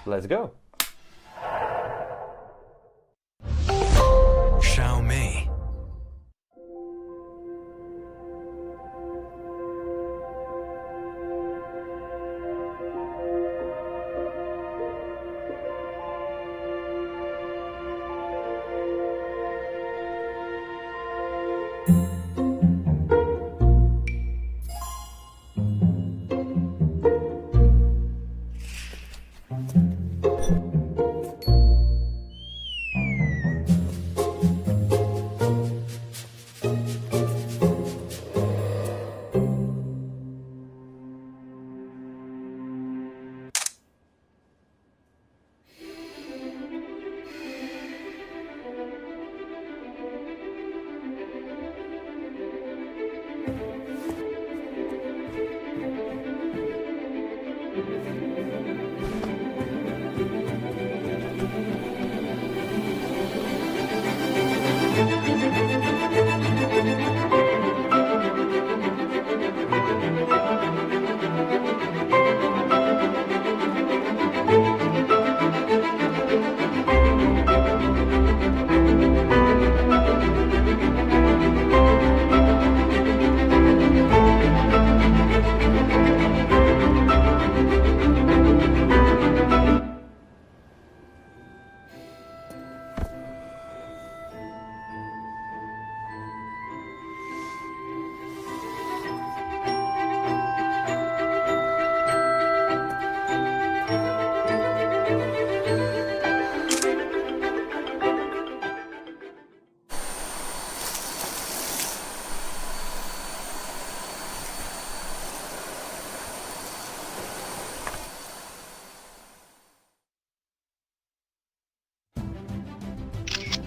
Let's go. Xiaomi.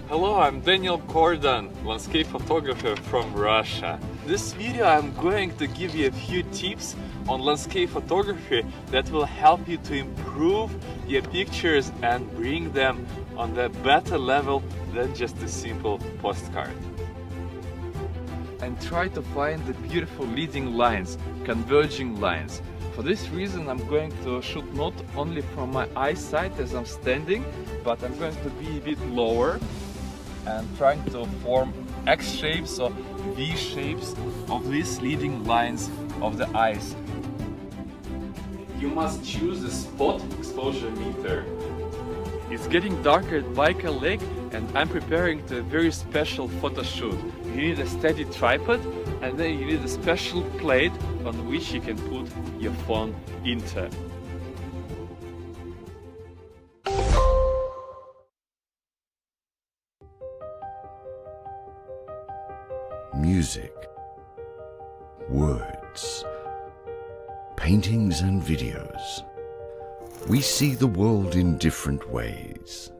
Hello, I'm Daniel Kordan, landscape photographer from Russia. This video I'm going to give you a few tips on landscape photography that will help you to improve your pictures and bring them on a better level than just a simple postcard. And try to find the beautiful leading lines, converging lines. For this reason I'm going to shoot not only from my eyesight as I'm standing, but I'm going to be a bit lower and trying to form X shapes or V shapes of these leading lines of the eyes. You must choose a spot exposure meter. It's getting darker at Baikal Lake and I'm preparing to a very special photo shoot. You need a steady tripod and then you need a special plate on which you can put your phone into. Music, words, paintings and videos. We see the world in different ways.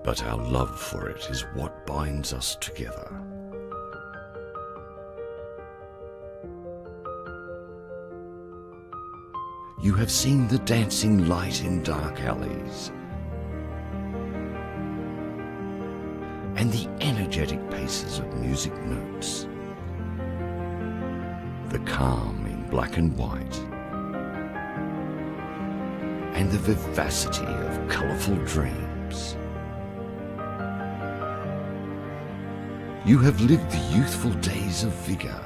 But our love for it is what binds us together. You have seen the dancing light in dark alleys, and the energetic paces of music notes, the calm in black and white, and the vivacity of colourful dreams. You have lived the youthful days of vigour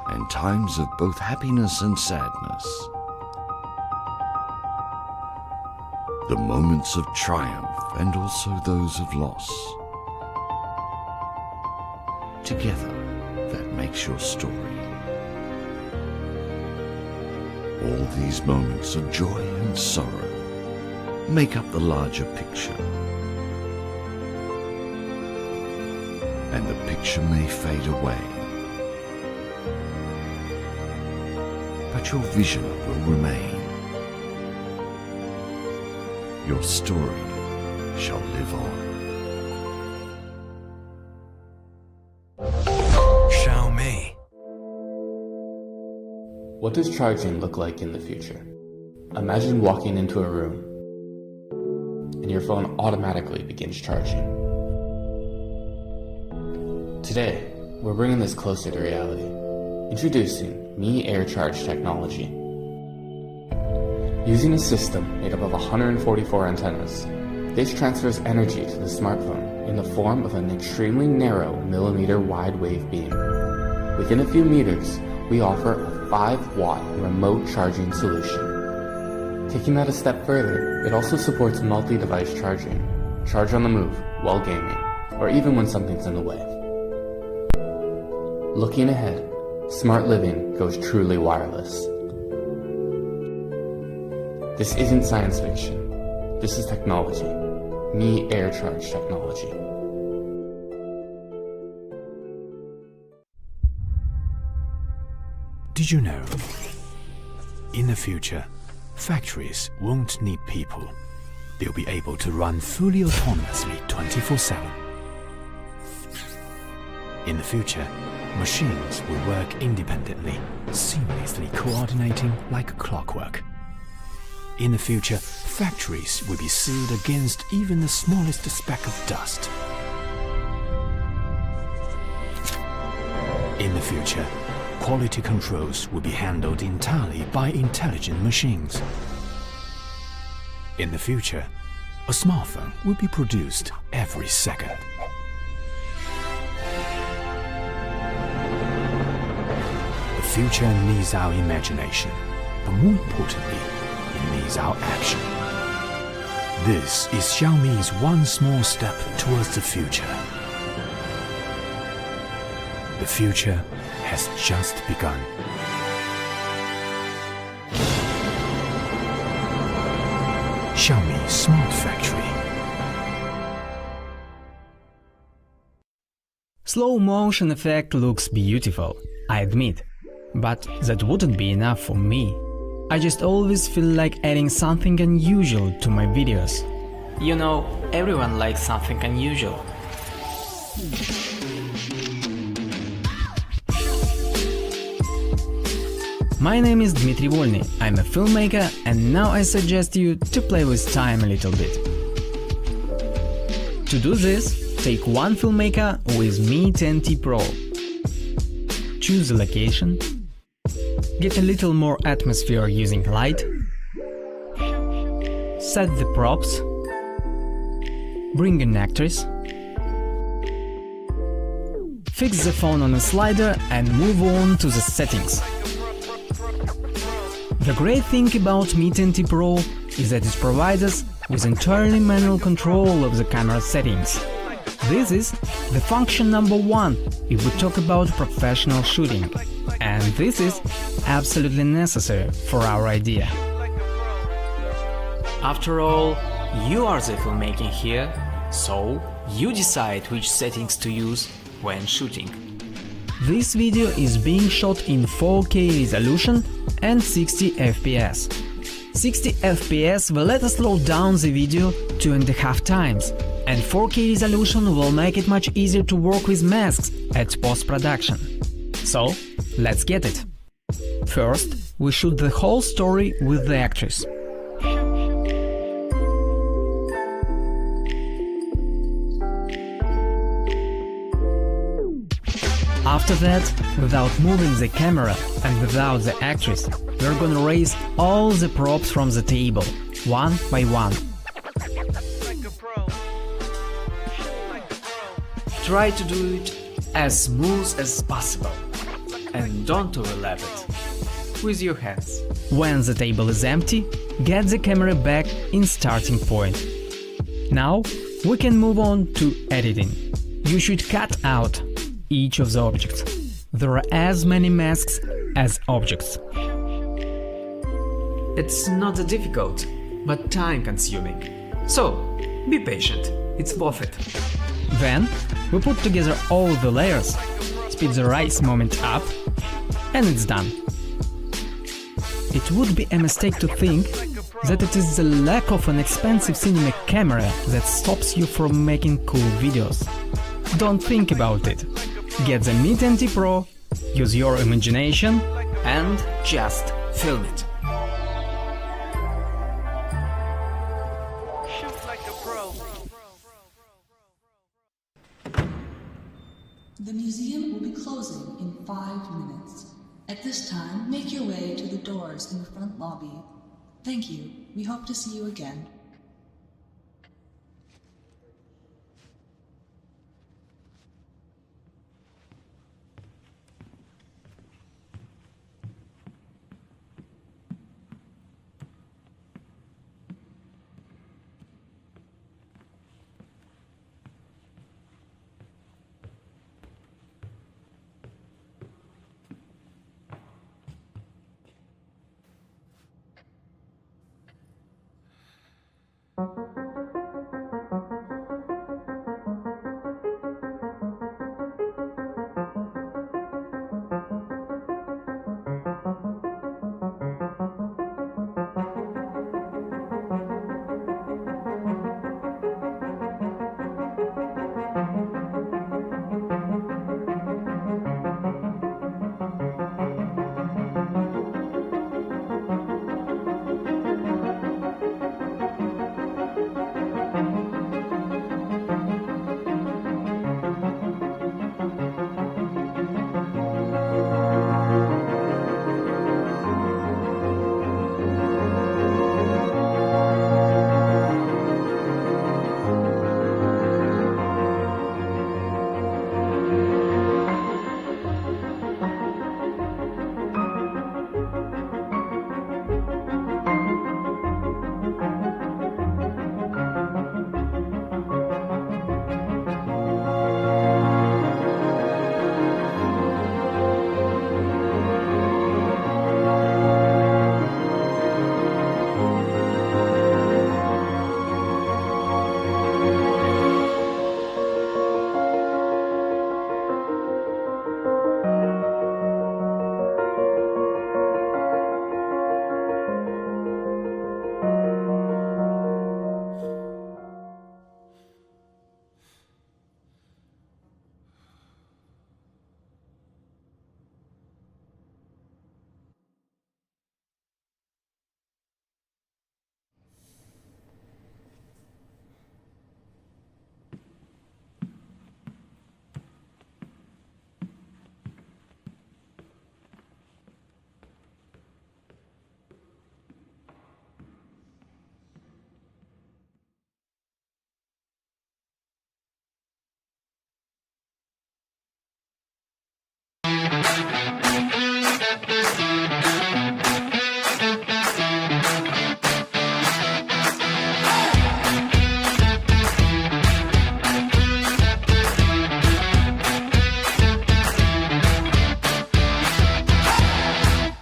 and times of both happiness and sadness. The moments of triumph and also those of loss. Together, that makes your story. All these moments of joy and sorrow make up the larger picture. And the picture may fade away, but your vision will remain. Your story shall live on. What does charging look like in the future? Imagine walking into a room and your phone automatically begins charging. Today, we're bringing this closer to reality. Introducing Mi Air Charge technology. Using a system made up of 144 antennas, this transfers energy to the smartphone in the form of an extremely narrow millimeter wide wave beam. Within a few meters, we offer a 5-watt remote charging solution. Taking that a step further, it also supports multi-device charging, charge on the move while gaming, or even when something's in the way. Looking ahead, smart living goes truly wireless. This isn't science fiction. This is technology. Mi Air Charge technology. Did you know? In the future, factories won't need people. They'll be able to run fully autonomously 24/7. In the future, machines will work independently, seamlessly coordinating like clockwork. In the future, factories will be sealed against even the smallest speck of dust. In the future, quality controls will be handled entirely by intelligent machines. In the future, a smartphone will be produced every second. The future needs our imagination, but more importantly, it needs our action. This is Xiaomi's one small step towards the future. The future has just begun. Xiaomi Smart Factory. Slow motion effect looks beautiful, I admit, but that wouldn't be enough for me. I just always feel like adding something unusual to my videos. You know, everyone likes something unusual. My name is Dmitry Volny, I'm a filmmaker, and now I suggest you to play with time a little bit. To do this, take one filmmaker with Mi 10T Pro. Choose a location. Get a little more atmosphere using light. Set the props. Bring an actress. Fix the phone on a slider and move on to the settings. The great thing about Mi 10T Pro is that it provides us with entirely manual control of the camera settings. This is the function number one if we talk about professional shooting, and this is absolutely necessary for our idea. After all, you are the filmmaker here, so you decide which settings to use when shooting. This video is being shot in 4K resolution and 60 FPS. 60 FPS will let us slow down the video 2.5 times, and 4K resolution will make it much easier to work with masks at post-production. So, let's get it. First, we shoot the whole story with the actress. After that, without moving the camera and without the actress, we're gonna raise all the props from the table, one by one. Try to do it as smooth as possible, and don't overlap it with your hands. When the table is empty, get the camera back in starting point. Now we can move on to editing. You should cut out each of the objects. There are as many masks as objects. It's not that difficult, but time-consuming. So, be patient, it's worth it. Then we put together all the layers, speed the rise moment up, and it's done. It would be a mistake to think that it is the lack of an expensive cinema camera that stops you from making cool videos. Don't think about it. Get the Mi 10T Pro, use your imagination, and just film it. The museum will be closing in 5 minutes. At this time, make your way to the doors in the front lobby. Thank you. We hope to see you again.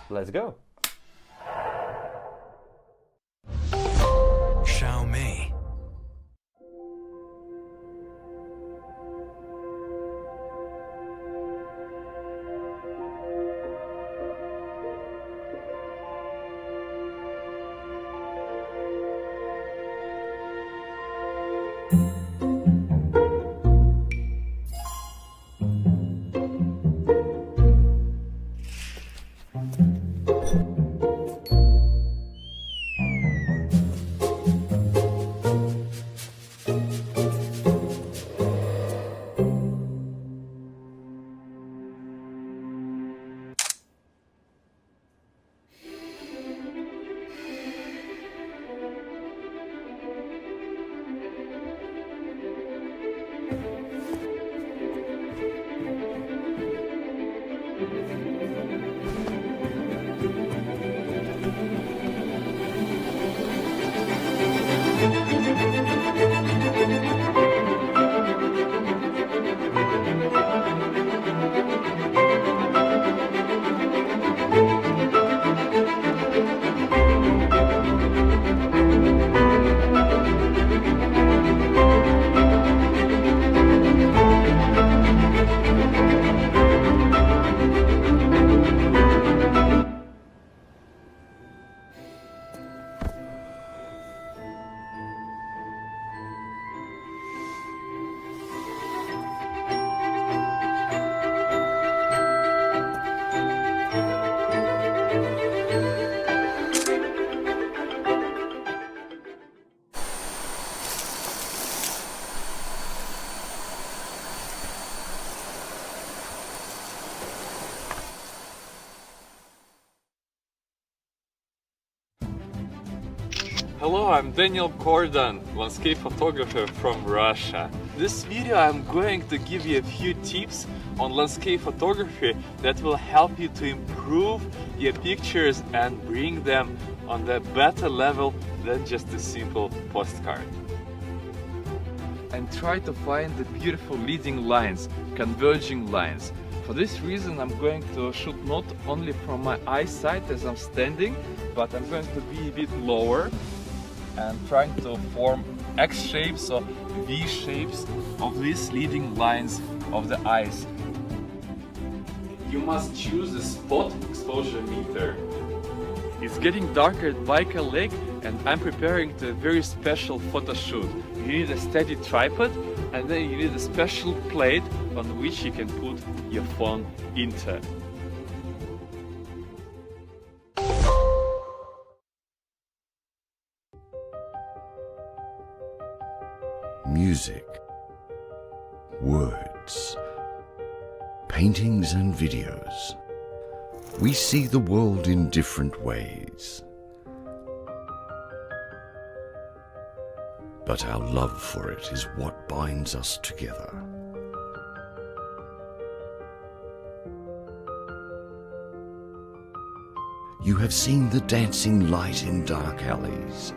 Let's go. Xiaomei. Hello, I'm Daniel Kordan, landscape photographer from Russia. This video I'm going to give you a few tips on landscape photography that will help you to improve your pictures and bring them on a better level than just a simple postcard. And try to find the beautiful leading lines, converging lines. For this reason I'm going to shoot not only from my eyesight as I'm standing, but I'm going to be a bit lower and trying to form X shapes or V shapes of these leading lines of the eyes. You must choose a spot exposure meter. It's getting darker at Baikal Lake and I'm preparing to a very special photo shoot. You need a steady tripod and then you need a special plate on which you can put your phone into. Music, words, paintings and videos. We see the world in different ways. But our love for it is what binds us together. You have seen the dancing light in dark alleys,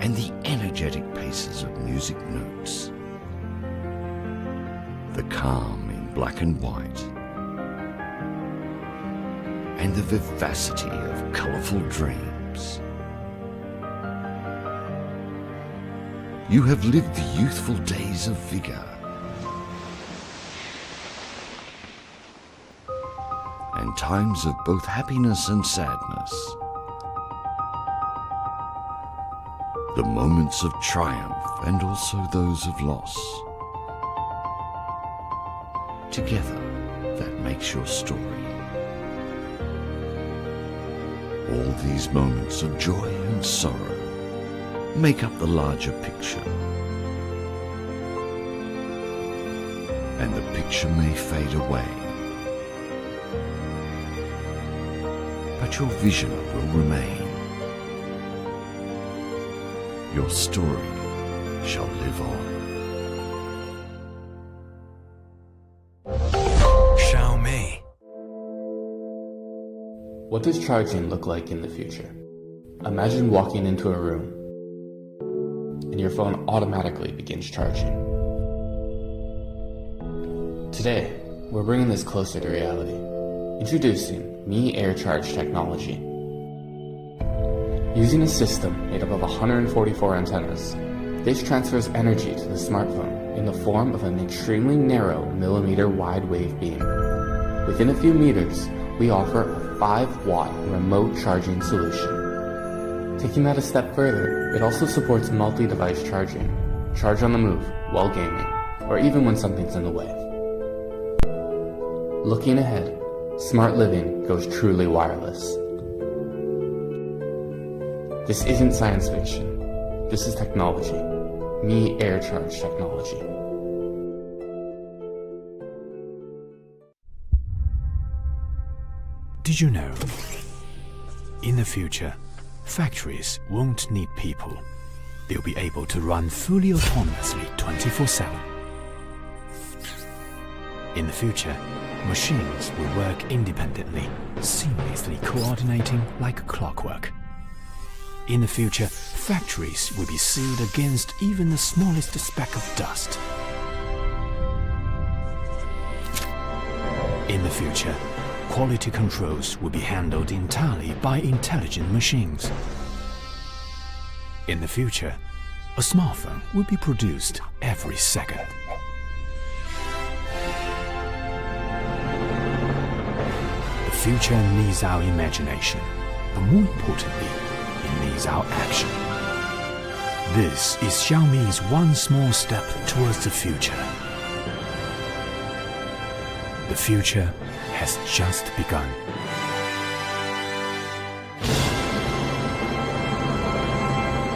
and the energetic paces of music notes, the calm in black and white, and the vivacity of colourful dreams. You have lived the youthful days of vigour and times of both happiness and sadness. The moments of triumph and also those of loss. Together, that makes your story. All these moments of joy and sorrow make up the larger picture. And the picture may fade away, but your vision will remain. Your story shall live on. Xiaomi. What does charging look like in the future? Imagine walking into a room and your phone automatically begins charging. Today, we're bringing this closer to reality. Introducing Mi Air Charge technology. Using a system made up of 144 antennas, this transfers energy to the smartphone in the form of an extremely narrow millimeter wide wave beam. Within a few meters, we offer a 5-watt remote charging solution. Taking that a step further, it also supports multi-device charging, charge on the move, while gaming, or even when something's in the way. Looking ahead, smart living goes truly wireless. This isn't science fiction. This is technology. Mi Air Charge technology. Did you know? In the future, factories won't need people. They'll be able to run fully autonomously 24/7. In the future, machines will work independently, seamlessly coordinating like clockwork. In the future, factories will be sealed against even the smallest speck of dust. In the future, quality controls will be handled entirely by intelligent machines. In the future, a smartphone will be produced every second. The future needs our imagination, but more importantly, it needs our action. This is Xiaomi's one small step towards the future. The future has just begun.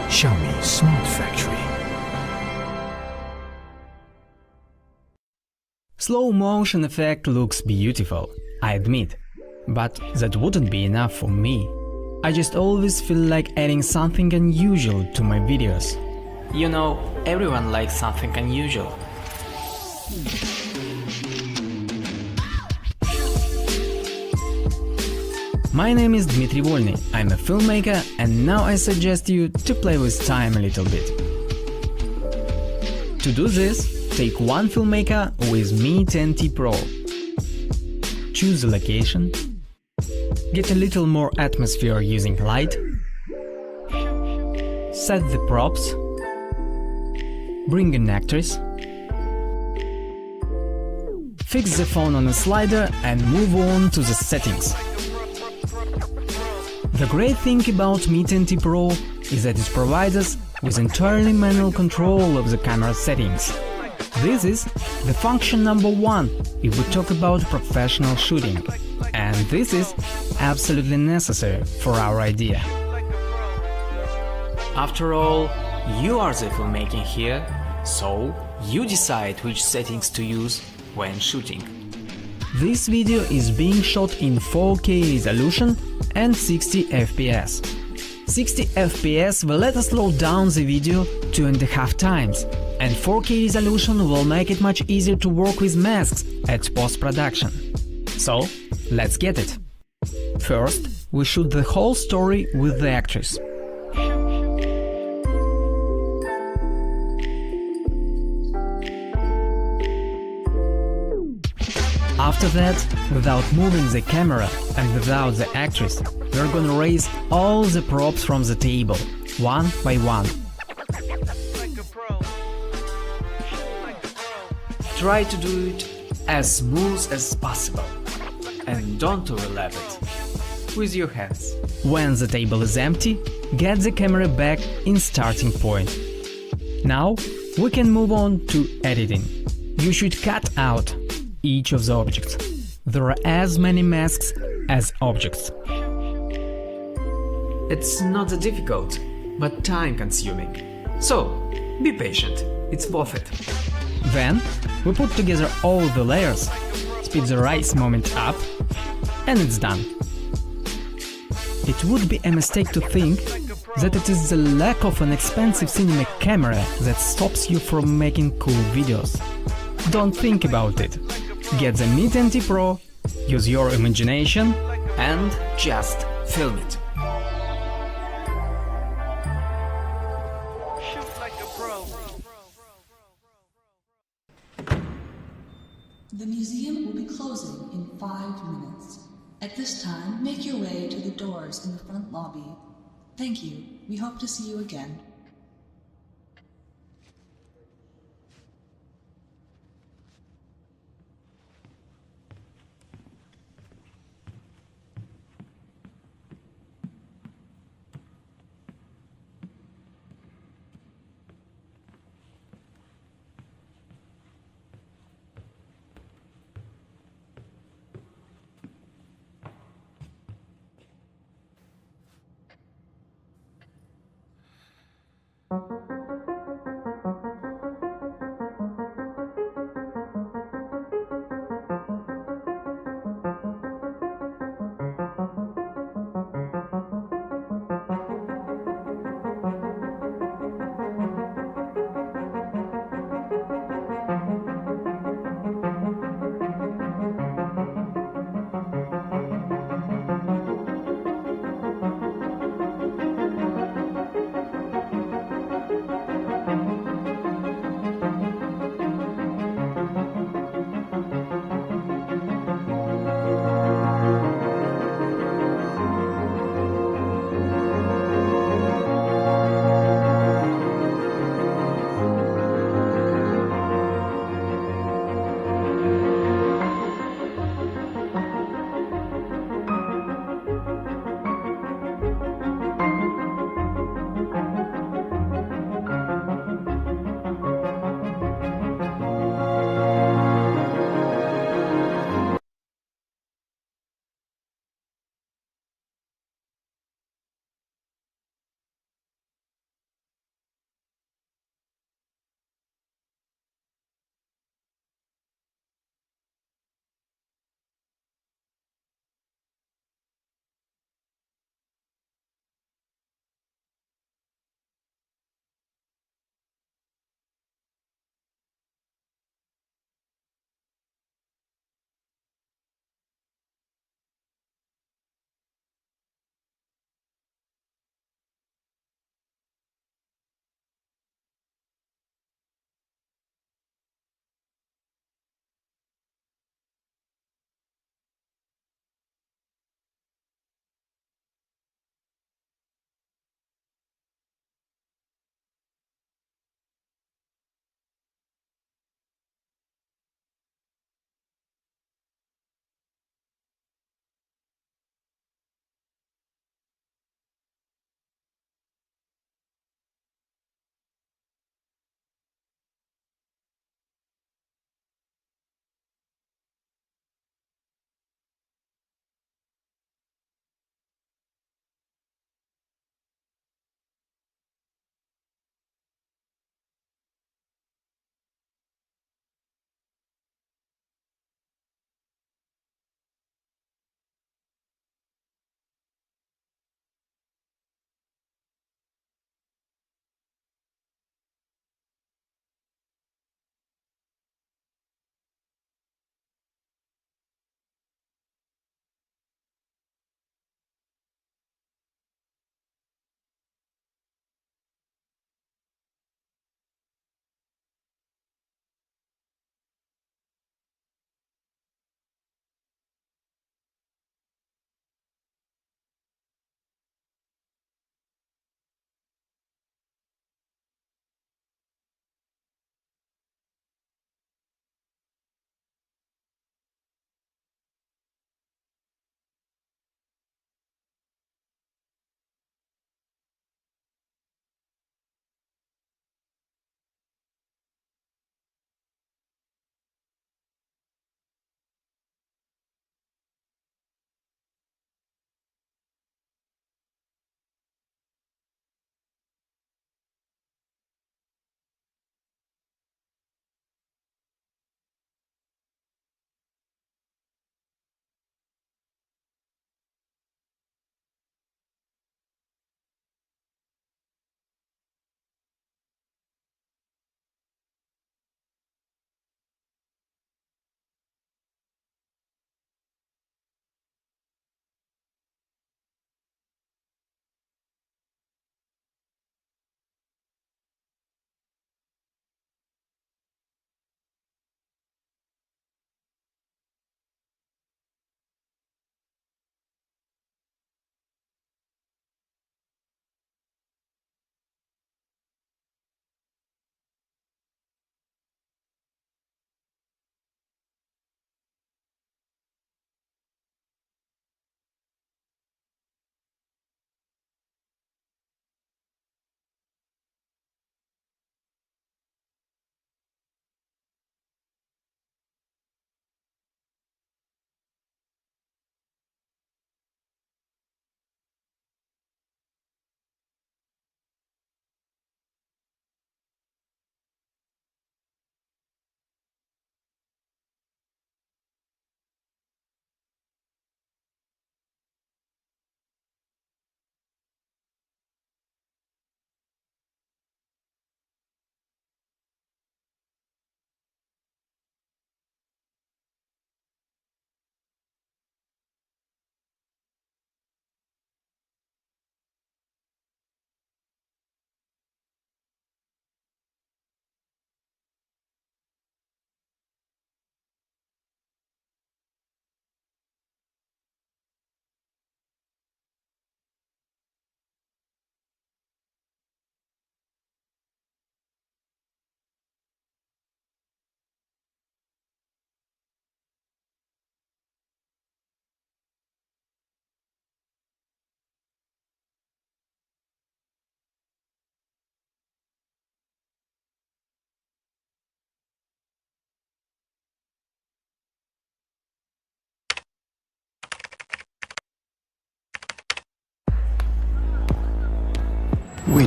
Xiaomi Smart Factory. Slow motion effect looks beautiful, I admit, but that wouldn't be enough for me. I just always feel like adding something unusual to my videos. You know, everyone likes something unusual. My name is Dmitry Volny, I'm a filmmaker, and now I suggest you to play with time a little bit. To do this, take one filmmaker with Mi 10T Pro. Choose a location. Get a little more atmosphere using light. Set the props. Bring an actress. Fix the phone on a slider and move on to the settings. The great thing about Mi 10T Pro is that it provides us with entirely manual control of the camera settings. This is the function number one if we talk about professional shooting, and this is absolutely necessary for our idea. After all, you are the filmmaking here, so you decide which settings to use when shooting. This video is being shot in 4K resolution and 60 FPS. 60 FPS will let us slow down the video 2.5 times, and 4K resolution will make it much easier to work with masks at post-production. So, let's get it! First, we shoot the whole story with the actress. After that, without moving the camera and without the actress, we're gonna raise all the props from the table, one by one. Try to do it as smooth as possible, and don't overlap it with your hands. When the table is empty, get the camera back in starting point. Now we can move on to editing. You should cut out each of the objects. There are as many masks as objects. It's not that difficult, but time-consuming. So, be patient, it's worth it. Then we put together all the layers, speed the rise moment up, and it's done. It would be a mistake to think that it is the lack of an expensive cinema camera that stops you from making cool videos. Don't think about it. Get the Mi 10T Pro, use your imagination, And just film it. The museum will be closing in 5 minutes. At this time, make your way to the doors in the front lobby. Thank you. We hope to see you again.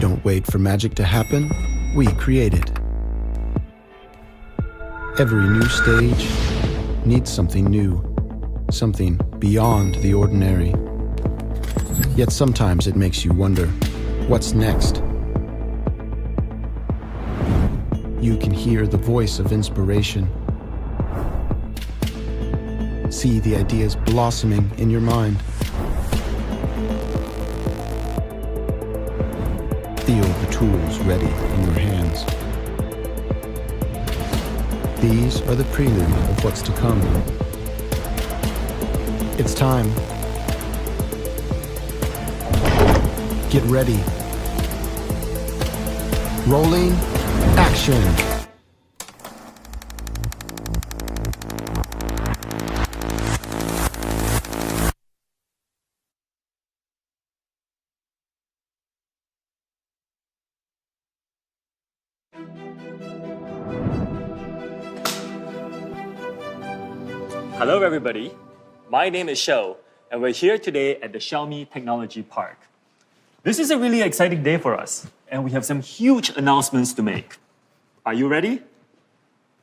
don't wait for magic to happen, we create it. Every new stage needs something new, something beyond the ordinary. Yet sometimes it makes you wonder, what's next? You can hear the voice of inspiration. See the ideas blossoming in your mind. Feel the tools ready in your hands. These are the prelude of what's to come. It's time. Get ready. Rolling action. Hello everybody, my name is Shou, and we're here today at the Xiaomi Technology Park. This is a really exciting day for us, and we have some huge announcements to make. Are you ready?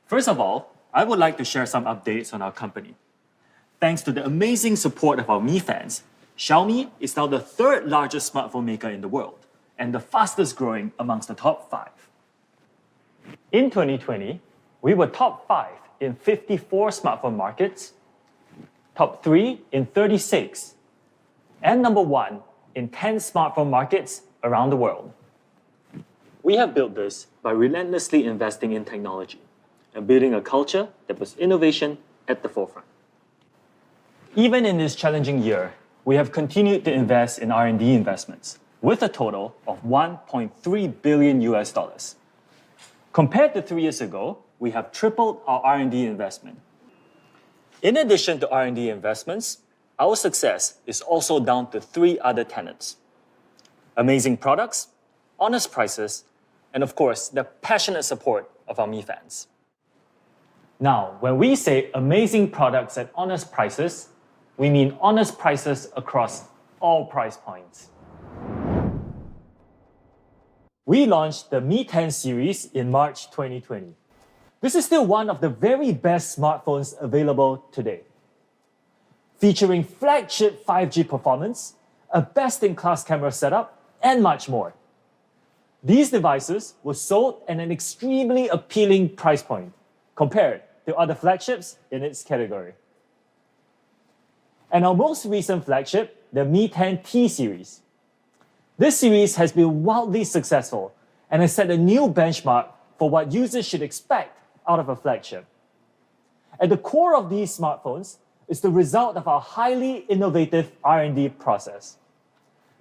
First of all, I would like to share some updates on our company. Thanks to the amazing support of our Mi fans, Xiaomi is now the third largest smartphone maker in the world, and the fastest growing amongst the top 5. In 2020, we were top 5 in 54 smartphone markets, top 3 in 36, and number 1 in 10 smartphone markets around the world. We have built this by relentlessly investing in technology and building a culture that puts innovation at the forefront. Even in this challenging year, we have continued to invest in R&D investments with a total of $1.3 billion. Compared to 3 years ago, we have tripled our R&D investment. In addition to R&D investments, our success is also down to 3 other tenets: amazing products, honest prices, and of course, the passionate support of our Mi fans. Now, when we say amazing products at honest prices, we mean honest prices across all price points. We launched the Mi 10 series in March 2020. This is still one of the very best smartphones available today. Featuring flagship 5G performance, a best-in-class camera setup, and much more. These devices were sold at an extremely appealing price point compared to other flagships in its category. And our most recent flagship, the Mi 10T series. This series has been wildly successful and has set a new benchmark for what users should expect out of a flagship. At the core of these smartphones is the result of our highly innovative R&D process.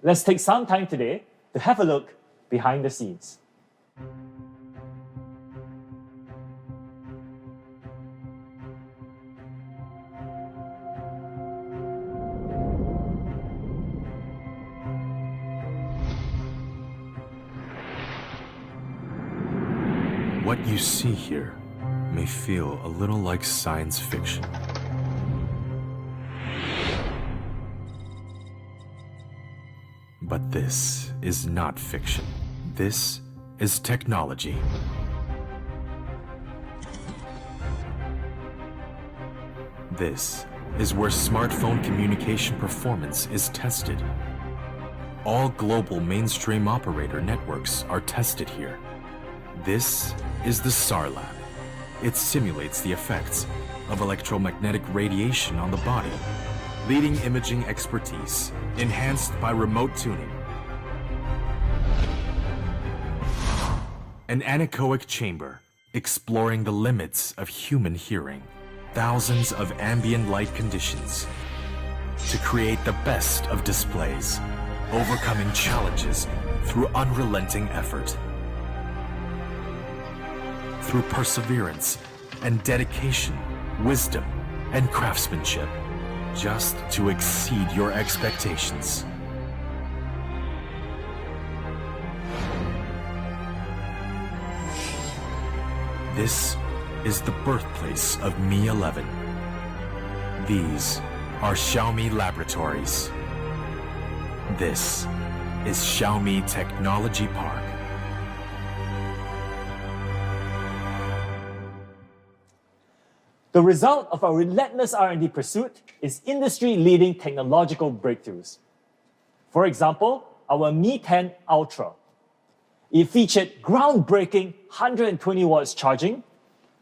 Let's take some time today to have a look behind the scenes. What you see here may feel a little like science fiction. But this is not fiction. This is technology. This is where smartphone communication performance is tested. All global mainstream operator networks are tested here. This is the SAR Lab. It simulates the effects of electromagnetic radiation on the body, leading imaging expertise, enhanced by remote tuning. An anechoic chamber, exploring the limits of human hearing. Thousands of ambient light conditions to create the best of displays, overcoming challenges through unrelenting effort. Through perseverance and dedication, wisdom and craftsmanship, just to exceed your expectations. This is the birthplace of Mi 11. These are Xiaomi Laboratories. This is Xiaomi Technology Park. The result of our relentless R&D pursuit is industry-leading technological breakthroughs. For example, our Mi 10 Ultra. It featured groundbreaking 120 watts charging,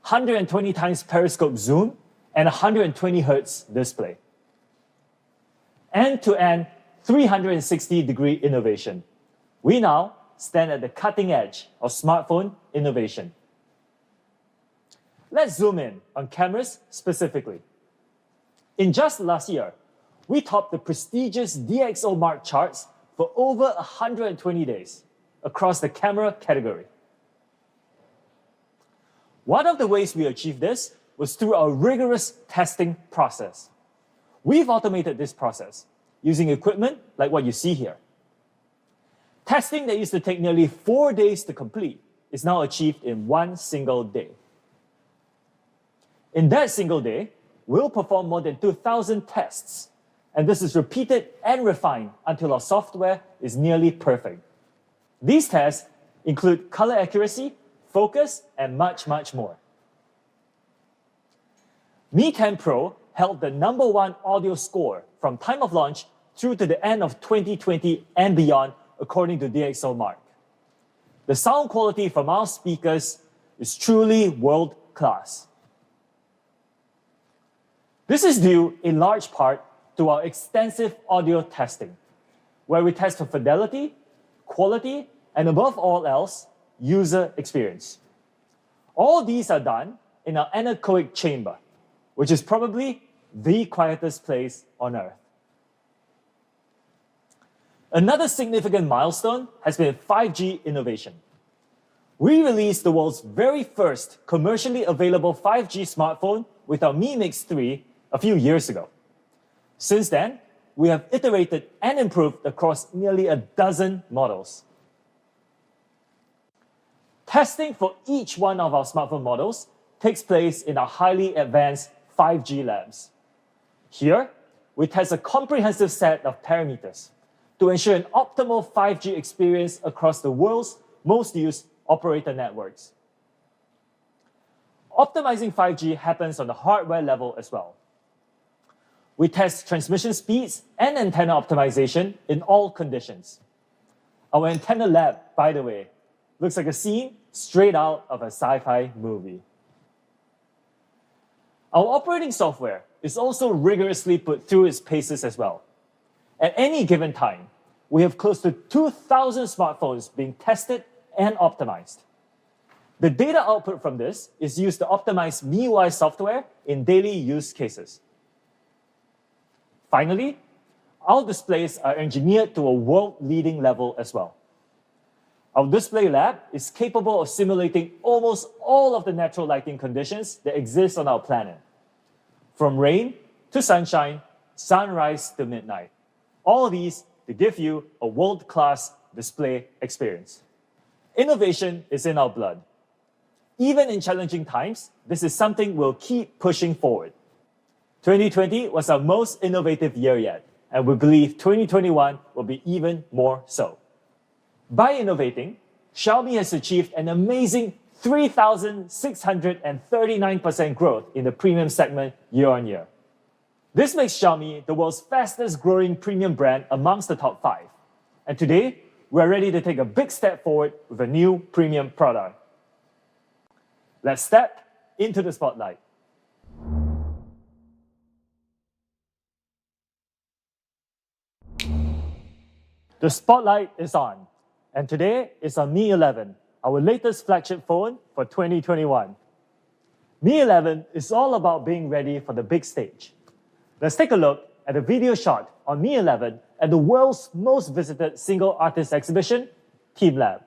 120 times periscope zoom, and 120 Hz display. End-to-end 360-degree innovation. We now stand at the cutting edge of smartphone innovation. Let's zoom in on cameras specifically. In just last year, we topped the prestigious DxOMark charts for over 120 days across the camera category. One of the ways we achieved this was through our rigorous testing process. We've automated this process using equipment like what you see here. Testing that used to take nearly 4 days to complete is now achieved in one single day. In that single day, we'll perform more than 2,000 tests, and this is repeated and refined until our software is nearly perfect. These tests include color accuracy, focus, and much, much more. Mi 10 Pro held the #1 audio score from time of launch through to the end of 2020 and beyond, according to DxOMark. The sound quality from our speakers is truly world-class. This is due in large part to our extensive audio testing, where we test for fidelity, quality, and above all else, user experience. All these are done in our anechoic chamber, which is probably the quietest place on Earth. Another significant milestone has been 5G innovation. We released the world's very first commercially available 5G smartphone with our Mi Mix 3 a few years ago. Since then, we have iterated and improved across nearly a dozen models. Testing for each one of our smartphone models takes place in our highly advanced 5G labs. Here, we test a comprehensive set of parameters to ensure an optimal 5G experience across the world's most used operator networks. Optimizing 5G happens on the hardware level as well. We test transmission speeds and antenna optimization in all conditions. Our antenna lab, by the way, looks like a scene straight out of a sci-fi movie. Our operating software is also rigorously put through its paces as well. At any given time, we have close to 2,000 smartphones being tested and optimized. The data output from this is used to optimize MIUI software in daily use cases. Finally, our displays are engineered to a world-leading level as well. Our display lab is capable of simulating almost all of the natural lighting conditions that exist on our planet, from rain to sunshine, sunrise to midnight. All these to give you a world-class display experience. Innovation is in our blood. Even in challenging times, this is something we'll keep pushing forward. 2020 was our most innovative year yet, and we believe 2021 will be even more so. By innovating, Xiaomi has achieved an amazing 3,639% growth in the premium segment year on year. This makes Xiaomi the world's fastest growing premium brand amongst the top 5. And today, we're ready to take a big step forward with a new premium product. Let's step into the spotlight. The spotlight is on, and today is on Mi 11, our latest flagship phone for 2021. Mi 11 is all about being ready for the big stage. Let's take a look at a video shot on Mi 11 at the world's most visited single artist exhibition, TeamLab.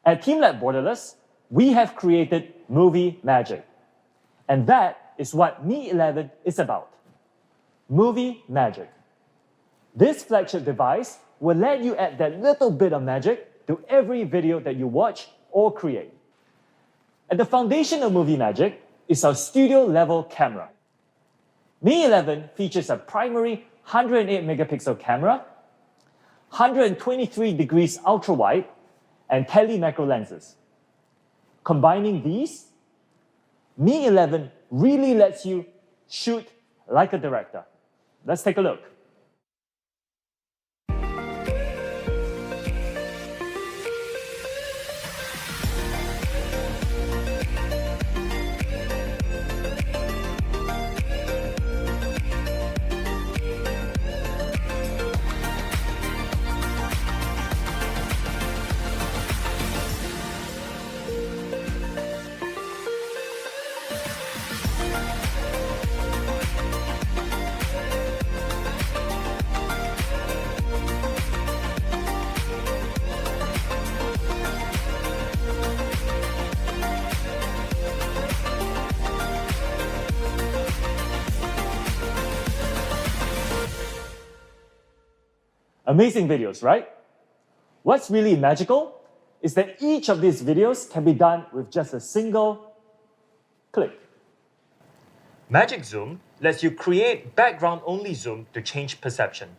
At TeamLab Borderless, we have created Movie Magic. And that is what Mi 11 is about. Movie Magic. This flagship device will let you add that little bit of magic to every video that you watch or create. At the foundation of Movie Magic is our studio-level camera. Mi 11 features a primary 108 megapixel camera, 123 degrees ultra-wide, and tele-macro lenses. Combining these, Mi 11 really lets you shoot like a director. Let's take a look. Amazing videos, right? What's really magical is that each of these videos can be done with just a single click. Magic Zoom lets you create background-only zoom to change perception.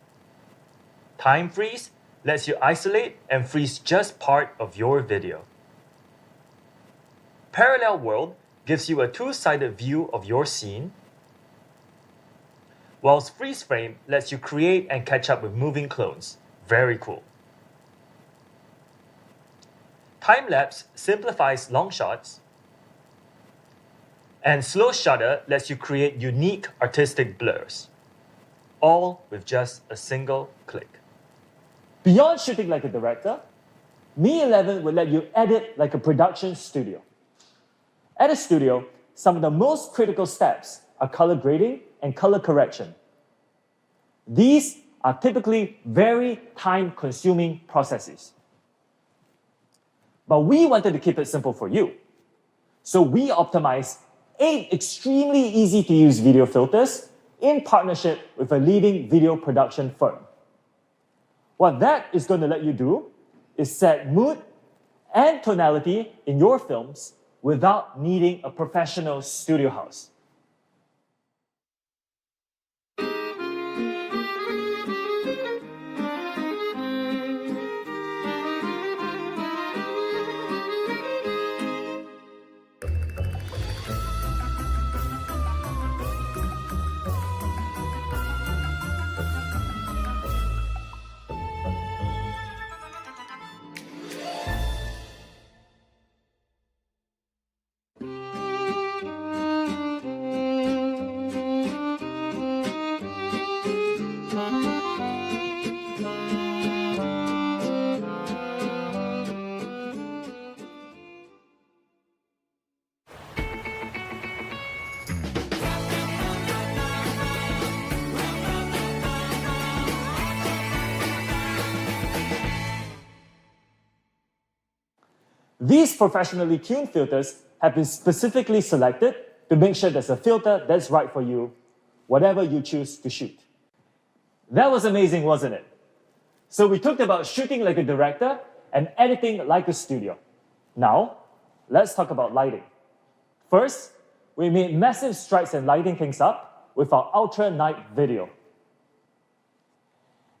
Time Freeze lets you isolate and freeze just part of your video. Parallel World gives you a two-sided view of your scene, whilst Freeze Frame lets you create and catch up with moving clones. Very cool. Time Lapse simplifies long shots, and Slow Shutter lets you create unique artistic blurs, all with just a single click. Beyond shooting like a director, Mi 11 will let you edit like a production studio. At a studio, some of the most critical steps are color grading and color correction. These are typically very time-consuming processes. But we wanted to keep it simple for you. So we optimized 8 extremely easy-to-use video filters in partnership with a leading video production firm. What that is going to let you do is set mood and tonality in your films without needing a professional studio house. These professionally tuned filters have been specifically selected to make sure there's a filter that's right for you, whatever you choose to shoot. That was amazing, wasn't it? So we talked about shooting like a director and editing like a studio. Now, let's talk about lighting. First, we made massive strides in lighting things up with our Ultra Night video.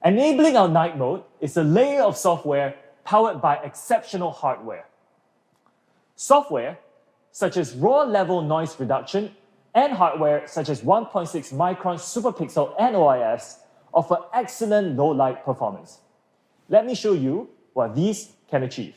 Enabling our night mode is a layer of software powered by exceptional hardware. Software such as raw level noise reduction and hardware such as 1.6 micron superpixel and OIS offer excellent low light performance. Let me show you what these can achieve.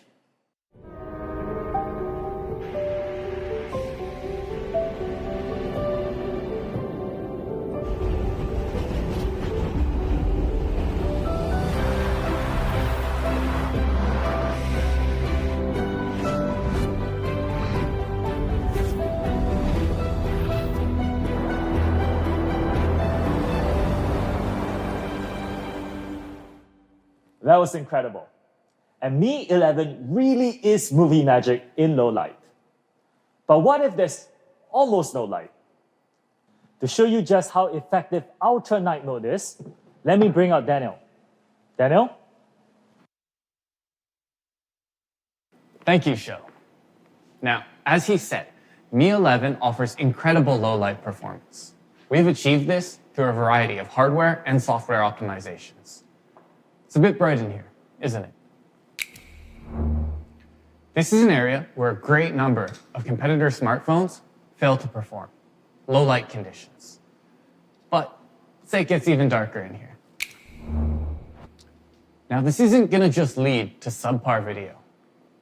That was incredible. and Mi 11 really is movie magic in low light. But what if there's almost no light? To show you just how effective Ultra Night Mode is, let me bring out Daniel. Daniel? Thank you, Sho. Now, as he said, Mi 11 offers incredible low light performance. We've achieved this through a variety of hardware and software optimizations. It's a bit bright in here, isn't it? This is an area where a great number of competitor smartphones fail to perform. Low light conditions. But say it gets even darker in here. Now, this isn't gonna just lead to subpar video.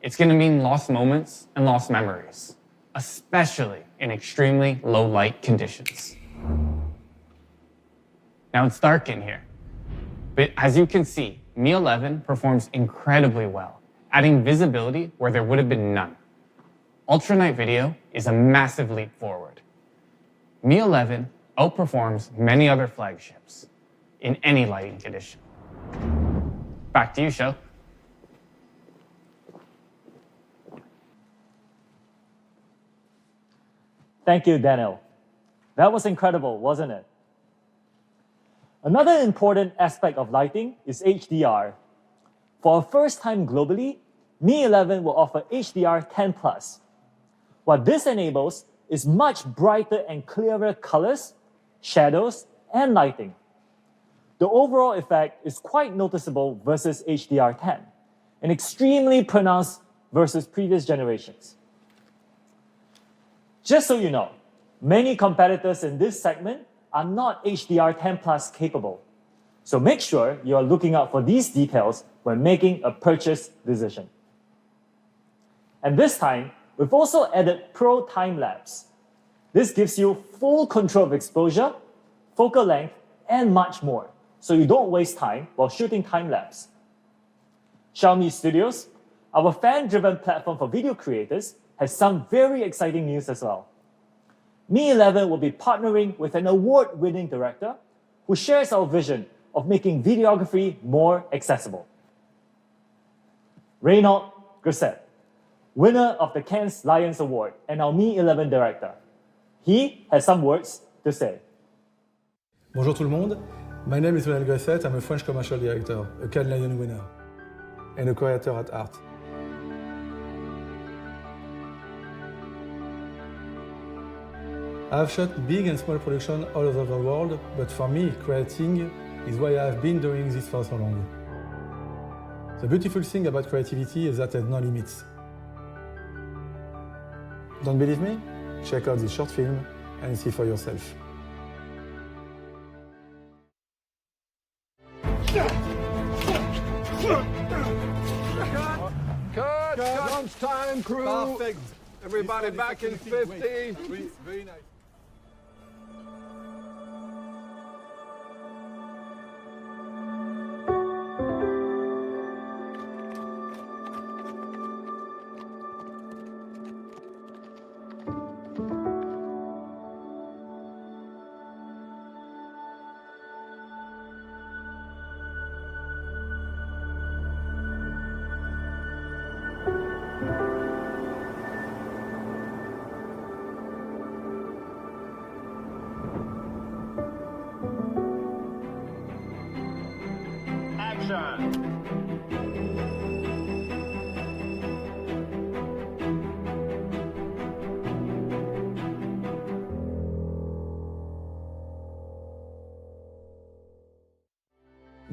It's gonna mean lost moments and lost memories, especially in extremely low light conditions. Now it's dark in here, but as you can see, Mi 11 performs incredibly well, adding visibility where there would have been none. Ultra night video is a massive leap forward. Mi 11 outperforms many other flagships in any lighting condition. Back to you, Sho. Thank you, Daniel. That was incredible, wasn't it? Another important aspect of lighting is HDR. For the first time globally, Mi 11 will offer HDR 10+. What this enables is much brighter and clearer colors, shadows, and lighting. The overall effect is quite noticeable versus HDR 10, and extremely pronounced versus previous generations. Just so you know, many competitors in this segment are not HDR 10+ capable. So make sure you are looking out for these details when making a purchase decision. And this time, we've also added Pro Time Lapse. This gives you full control of exposure, focal length, and much more, so you don't waste time while shooting time lapse. Xiaomi Studios, our fan-driven platform for video creators, has some very exciting news as well. Mi 11 will be partnering with an award-winning director who shares our vision of making videography more accessible. Reynaud Grosset, winner of the Cannes Lions Award and our Mi 11 director. He has some words to say. Bonjour tout le monde. My name is Reynaud Grosset. I'm a French commercial director, a Cannes Lion winner, and a creator at art. I've shot big and small productions all over the world, but for me, creating is why I've been doing this for so long. The beautiful thing about creativity is that there's no limits. Don't believe me? Check out this short film and see for yourself. Cut! Lunchtime, crew! Perfect. Everybody back in 50. Very nice.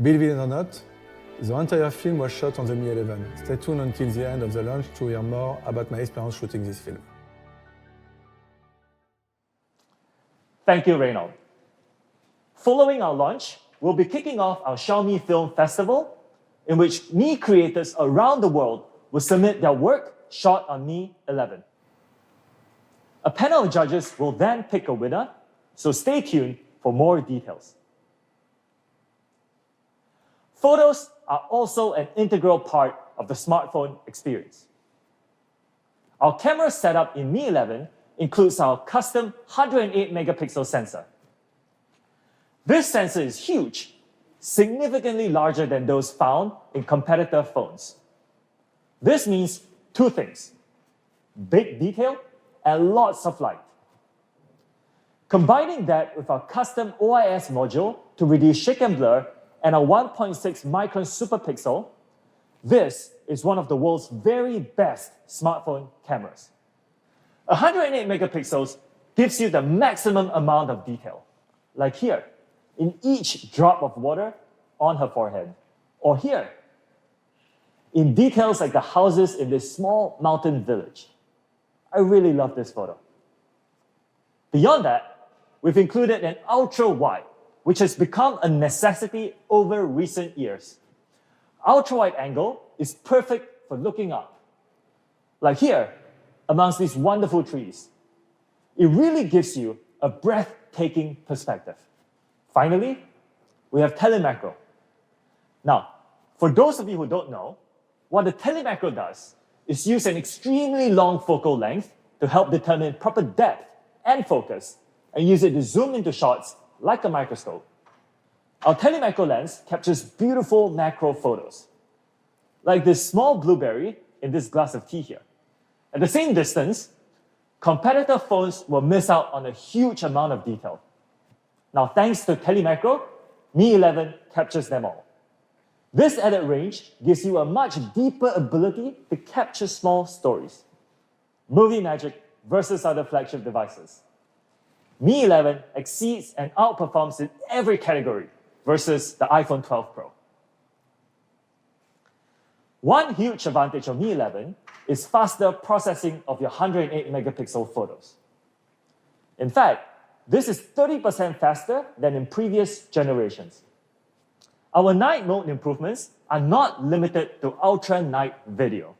Believe it or not, the entire film was shot on the Mi 11. Stay tuned until the end of the launch to hear more about my experience shooting this film. Thank you, Reynaud. Following our launch, we'll be kicking off our Xiaomi Film Festival, in which Mi creators around the world will submit their work shot on Mi 11. A panel of judges will then pick a winner, so stay tuned for more details. Photos are also an integral part of the smartphone experience. Our camera setup in Mi 11 includes our custom 108 megapixel sensor. This sensor is huge, significantly larger than those found in competitor phones. This means two things: big detail and lots of light. Combining that with our custom OIS module to reduce shake and blur and a 1.6 micron superpixel, this is one of the world's very best smartphone cameras. 108 megapixels gives you the maximum amount of detail, like here, in each drop of water on her forehead, or here, in details like the houses in this small mountain village. I really love this photo. Beyond that, we've included an ultra-wide, which has become a necessity over recent years. Ultra-wide angle is perfect for looking up. Like here, amongst these wonderful trees. It really gives you a breathtaking perspective. Finally, we have telemacro. Now, for those of you who don't know, what the telemacro does is use an extremely long focal length to help determine proper depth and focus, and use it to zoom into shots like a microscope. Our telemacro lens captures beautiful macro photos, like this small blueberry in this glass of tea here. At the same distance, competitor phones will miss out on a huge amount of detail. Now, thanks to telemacro, Mi 11 captures them all. This added range gives you a much deeper ability to capture small stories. Movie magic versus other flagship devices. Mi 11 exceeds and outperforms in every category versus the iPhone 12 Pro. One huge advantage of Mi 11 is faster processing of your 108 megapixel photos. In fact, this is 30% faster than in previous generations. Our night mode improvements are not limited to ultra night video.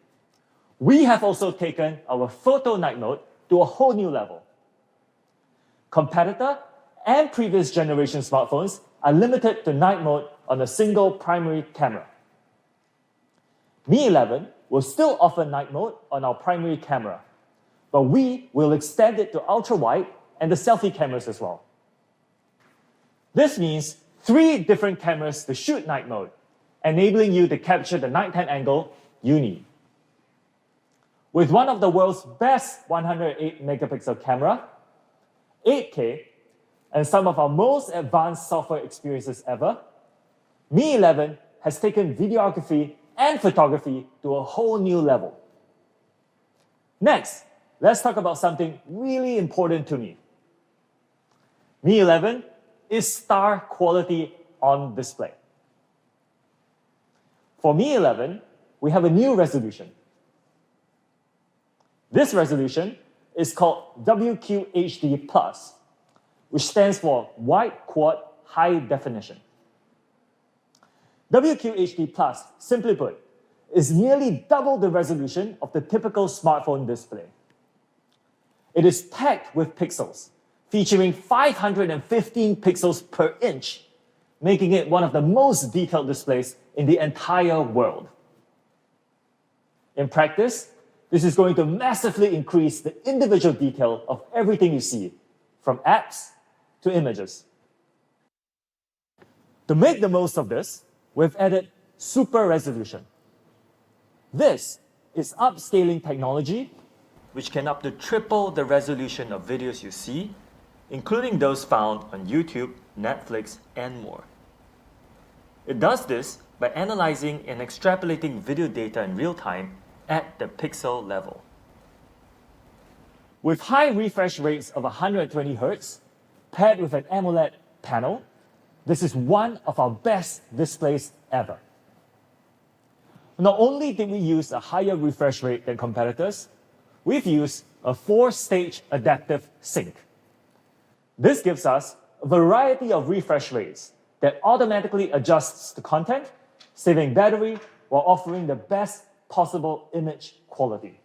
We have also taken our photo night mode to a whole new level. Competitor and previous generation smartphones are limited to night mode on a single primary camera. Mi 11 will still offer night mode on our primary camera, but we will extend it to ultra-wide and the selfie cameras as well. This means 3 different cameras to shoot night mode, enabling you to capture the nighttime angle you need. With one of the world's best 108 megapixel camera, 8K, and some of our most advanced software experiences ever, Mi 11 has taken videography and photography to a whole new level. Next, let's talk about something really important to me. Mi 11 is star quality on display. For Mi 11, we have a new resolution. This resolution is called WQHD+, which stands for Wide Quad High Definition. WQHD+, simply put, is nearly double the resolution of the typical smartphone display. It is packed with pixels, featuring 515 pixels per inch, making it one of the most detailed displays in the entire world. In practice, this is going to massively increase the individual detail of everything you see, from apps to images. To make the most of this, we've added super resolution. This is upscaling technology, which can up to triple the resolution of videos you see, including those found on YouTube, Netflix, and more. It does this by analyzing and extrapolating video data in real time at the pixel level. With high refresh rates of 120 Hz, paired with an AMOLED panel, this is one of our best displays ever. Not only did we use a higher refresh rate than competitors, we've used a 4-stage adaptive sync. This gives us a variety of refresh rates that automatically adjusts the content, saving battery while offering the best possible image quality.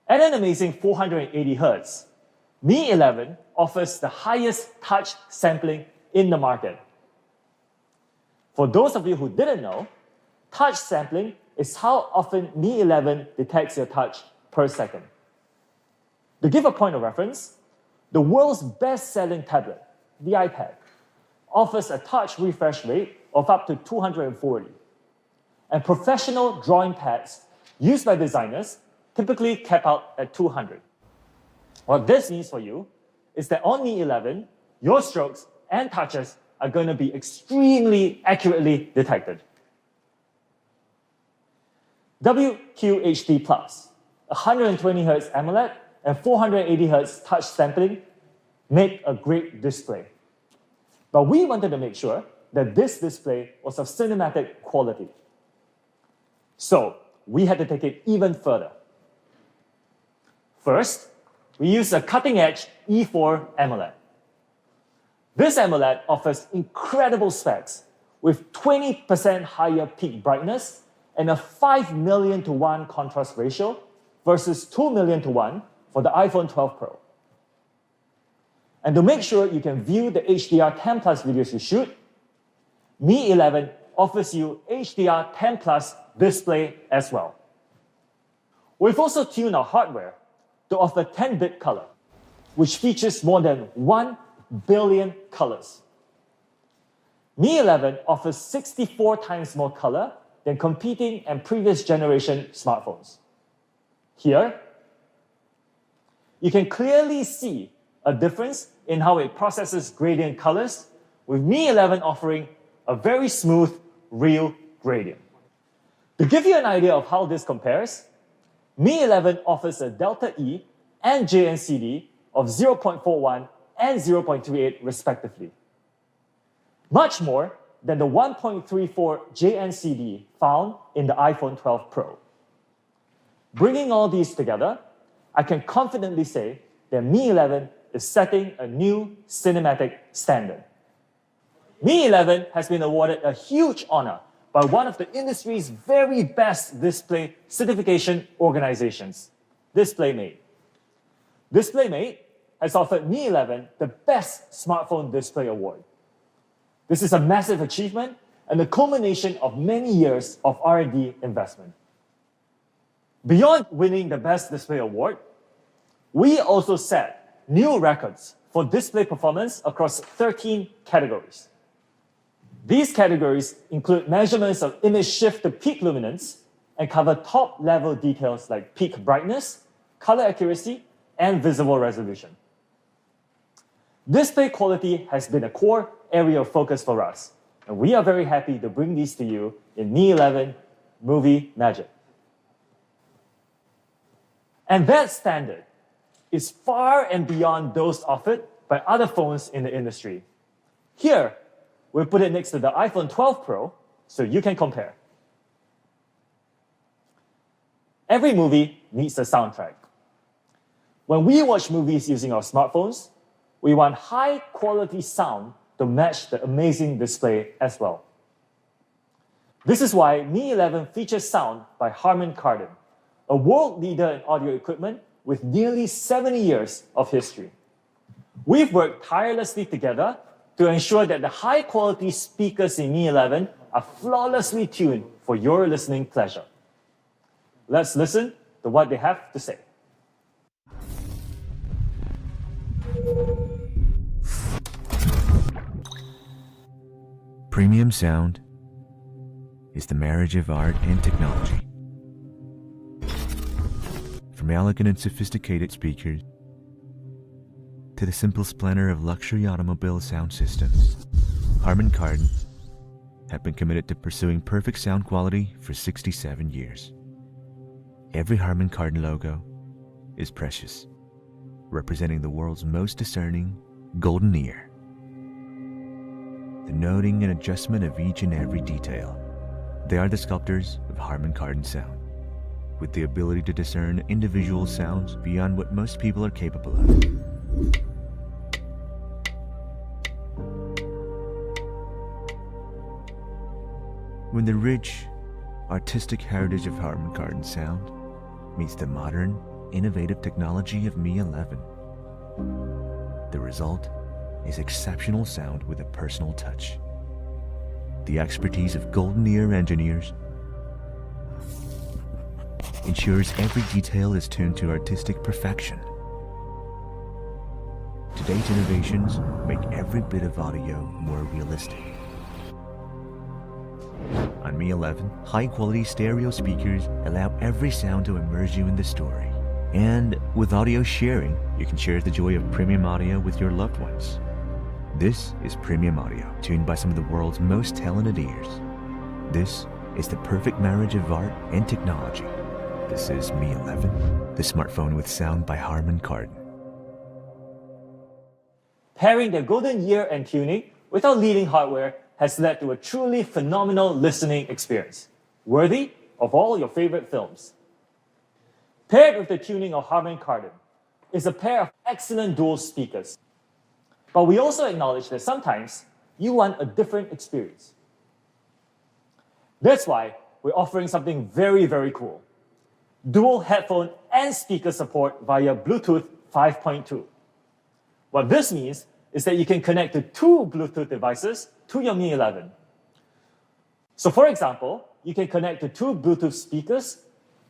At an amazing 480 Hz, Mi 11 offers the highest touch sampling in the market. For those of you who didn't know, touch sampling is how often Mi 11 detects your touch per second. To give a point of reference, the world's best-selling tablet, the iPad, offers a touch refresh rate of up to 240. and professional drawing pads used by designers typically cap out at 200. What this means for you is that on Mi 11, your strokes and touches are going to be extremely accurately detected. WQHD+, 120Hz AMOLED and 480Hz touch sampling make a great display. But we wanted to make sure that this display was of cinematic quality. So we had to take it even further. First, we used a cutting-edge E4 AMOLED. This AMOLED offers incredible specs with 20% higher peak brightness and a 5 million to 1 contrast ratio versus 2 million to 1 for the iPhone 12 Pro. And to make sure you can view the HDR10+ videos you shoot, Mi 11 offers you HDR10+ display as well. We've also tuned our hardware to offer 10-bit color, which features more than 1 billion colors. Mi 11 offers 64 times more color than competing and previous generation smartphones. Here, you can clearly see a difference in how it processes gradient colors, with Mi 11 offering a very smooth, real gradient. To give you an idea of how this compares, Mi 11 offers a Delta E and JNCD of 0.41 and 0.38 respectively, much more than the 1.34 JNCD found in the iPhone 12 Pro. Bringing all these together, I can confidently say that Mi 11 is setting a new cinematic standard. Mi 11 has been awarded a huge honor by one of the industry's very best display certification organizations, DisplayMate. DisplayMate has offered Mi 11 the Best Smartphone Display Award. This is a massive achievement and the culmination of many years of R&D investment. Beyond winning the Best Display Award, we also set new records for display performance across 13 categories. These categories include measurements of image shift to peak luminance and cover top-level details like peak brightness, color accuracy, and visible resolution. Display quality has been a core area of focus for us, and we are very happy to bring these to you in Mi 11 Movie Magic. And that standard is far and beyond those offered by other phones in the industry. Here, we'll put it next to the iPhone 12 Pro so you can compare. Every movie needs a soundtrack. When we watch movies using our smartphones, we want high-quality sound to match the amazing display as well. This is why Mi 11 features sound by Harman Kardon, a world leader in audio equipment with nearly 70 years of history. We've worked tirelessly together to ensure that the high-quality speakers in Mi 11 are flawlessly tuned for your listening pleasure. Let's listen to what they have to say. Premium sound is the marriage of art and technology. From elegant and sophisticated speakers to the simple splendor of luxury automobile sound systems, Harman Kardon have been committed to pursuing perfect sound quality for 67 years. Every Harman Kardon logo is precious, representing the world's most discerning golden ear. The noting and adjustment of each and every detail. They are the sculptors of Harman Kardon sound, with the ability to discern individual sounds beyond what most people are capable of. When the rich, artistic heritage of Harman Kardon sound meets the modern, innovative technology of Mi 11, the result is exceptional sound with a personal touch. The expertise of golden ear engineers ensures every detail is tuned to artistic perfection. Today's innovations make every bit of audio more realistic. On Mi 11, high-quality stereo speakers allow every sound to immerse you in the story. And with audio sharing, you can share the joy of premium audio with your loved ones. This is premium audio, tuned by some of the world's most talented ears. This is the perfect marriage of art and technology. This is Mi 11, the smartphone with sound by Harman Kardon. Pairing their golden ear and tuning with our leading hardware has led to a truly phenomenal listening experience, worthy of all your favorite films. Paired with the tuning of Harman Kardon is a pair of excellent dual speakers. But we also acknowledge that sometimes you want a different experience. That's why we're offering something very, very cool. Dual headphone and speaker support via Bluetooth 5.2. What this means is that you can connect to two Bluetooth devices to your Mi 11. So for example, you can connect to two Bluetooth speakers,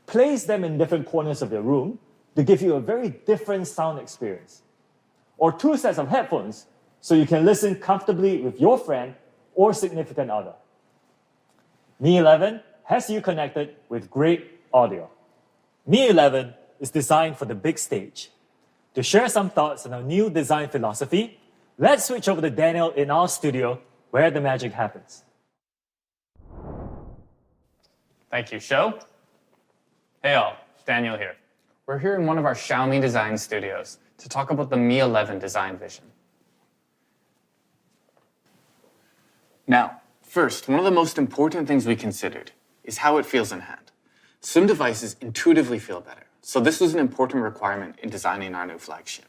place them in different corners of your room to give you a very different sound experience. Or two sets of headphones so you can listen comfortably with your friend or significant other. Mi 11 has you connected with great audio. Mi 11 is designed for the big stage. To share some thoughts on our new design philosophy, let's switch over to Daniel in our studio where the magic happens. Thank you, Show. Hey all, Daniel here. We're here in one of our Xiaomi design studios to talk about the Mi 11 design vision. Now, first, one of the most important things we considered is how it feels in hand. Some devices intuitively feel better, so this was an important requirement in designing our new flagship.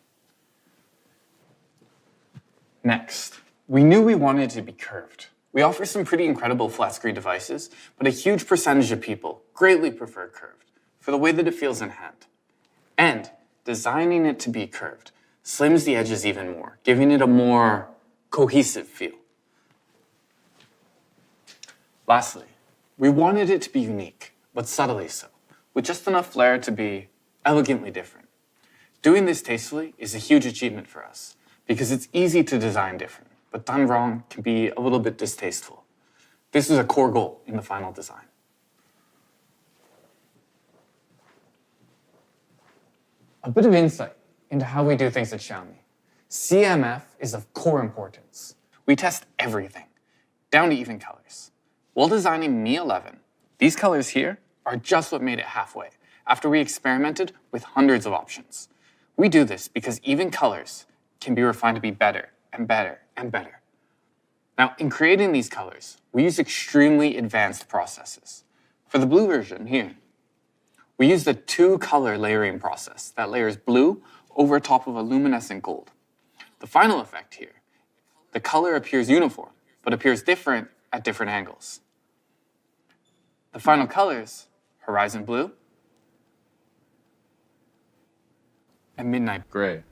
Next, we knew we wanted it to be curved. We offer some pretty incredible flat-screen devices, but a huge percentage of people greatly prefer curved for the way that it feels in hand. And designing it to be curved slims the edges even more, giving it a more cohesive feel. Lastly, we wanted it to be unique, but subtly so, with just enough flair to be elegantly different. Doing this tastefully is a huge achievement for us, because it's easy to design different, but done wrong can be a little bit distasteful. This is a core goal in the final design. A bit of insight into how we do things at Xiaomi. CMF is of core importance. We test everything, down to even colors. While designing Mi 11, these colors here are just what made it halfway, after we experimented with hundreds of options. We do this because even colors can be refined to be better and better and better. Now, in creating these colors, we use extremely advanced processes. For the blue version here, we use the two-color layering process that layers blue over top of a luminescent gold. The final effect here, the color appears uniform, but appears different at different angles. The final colors, horizon blue and midnight gray,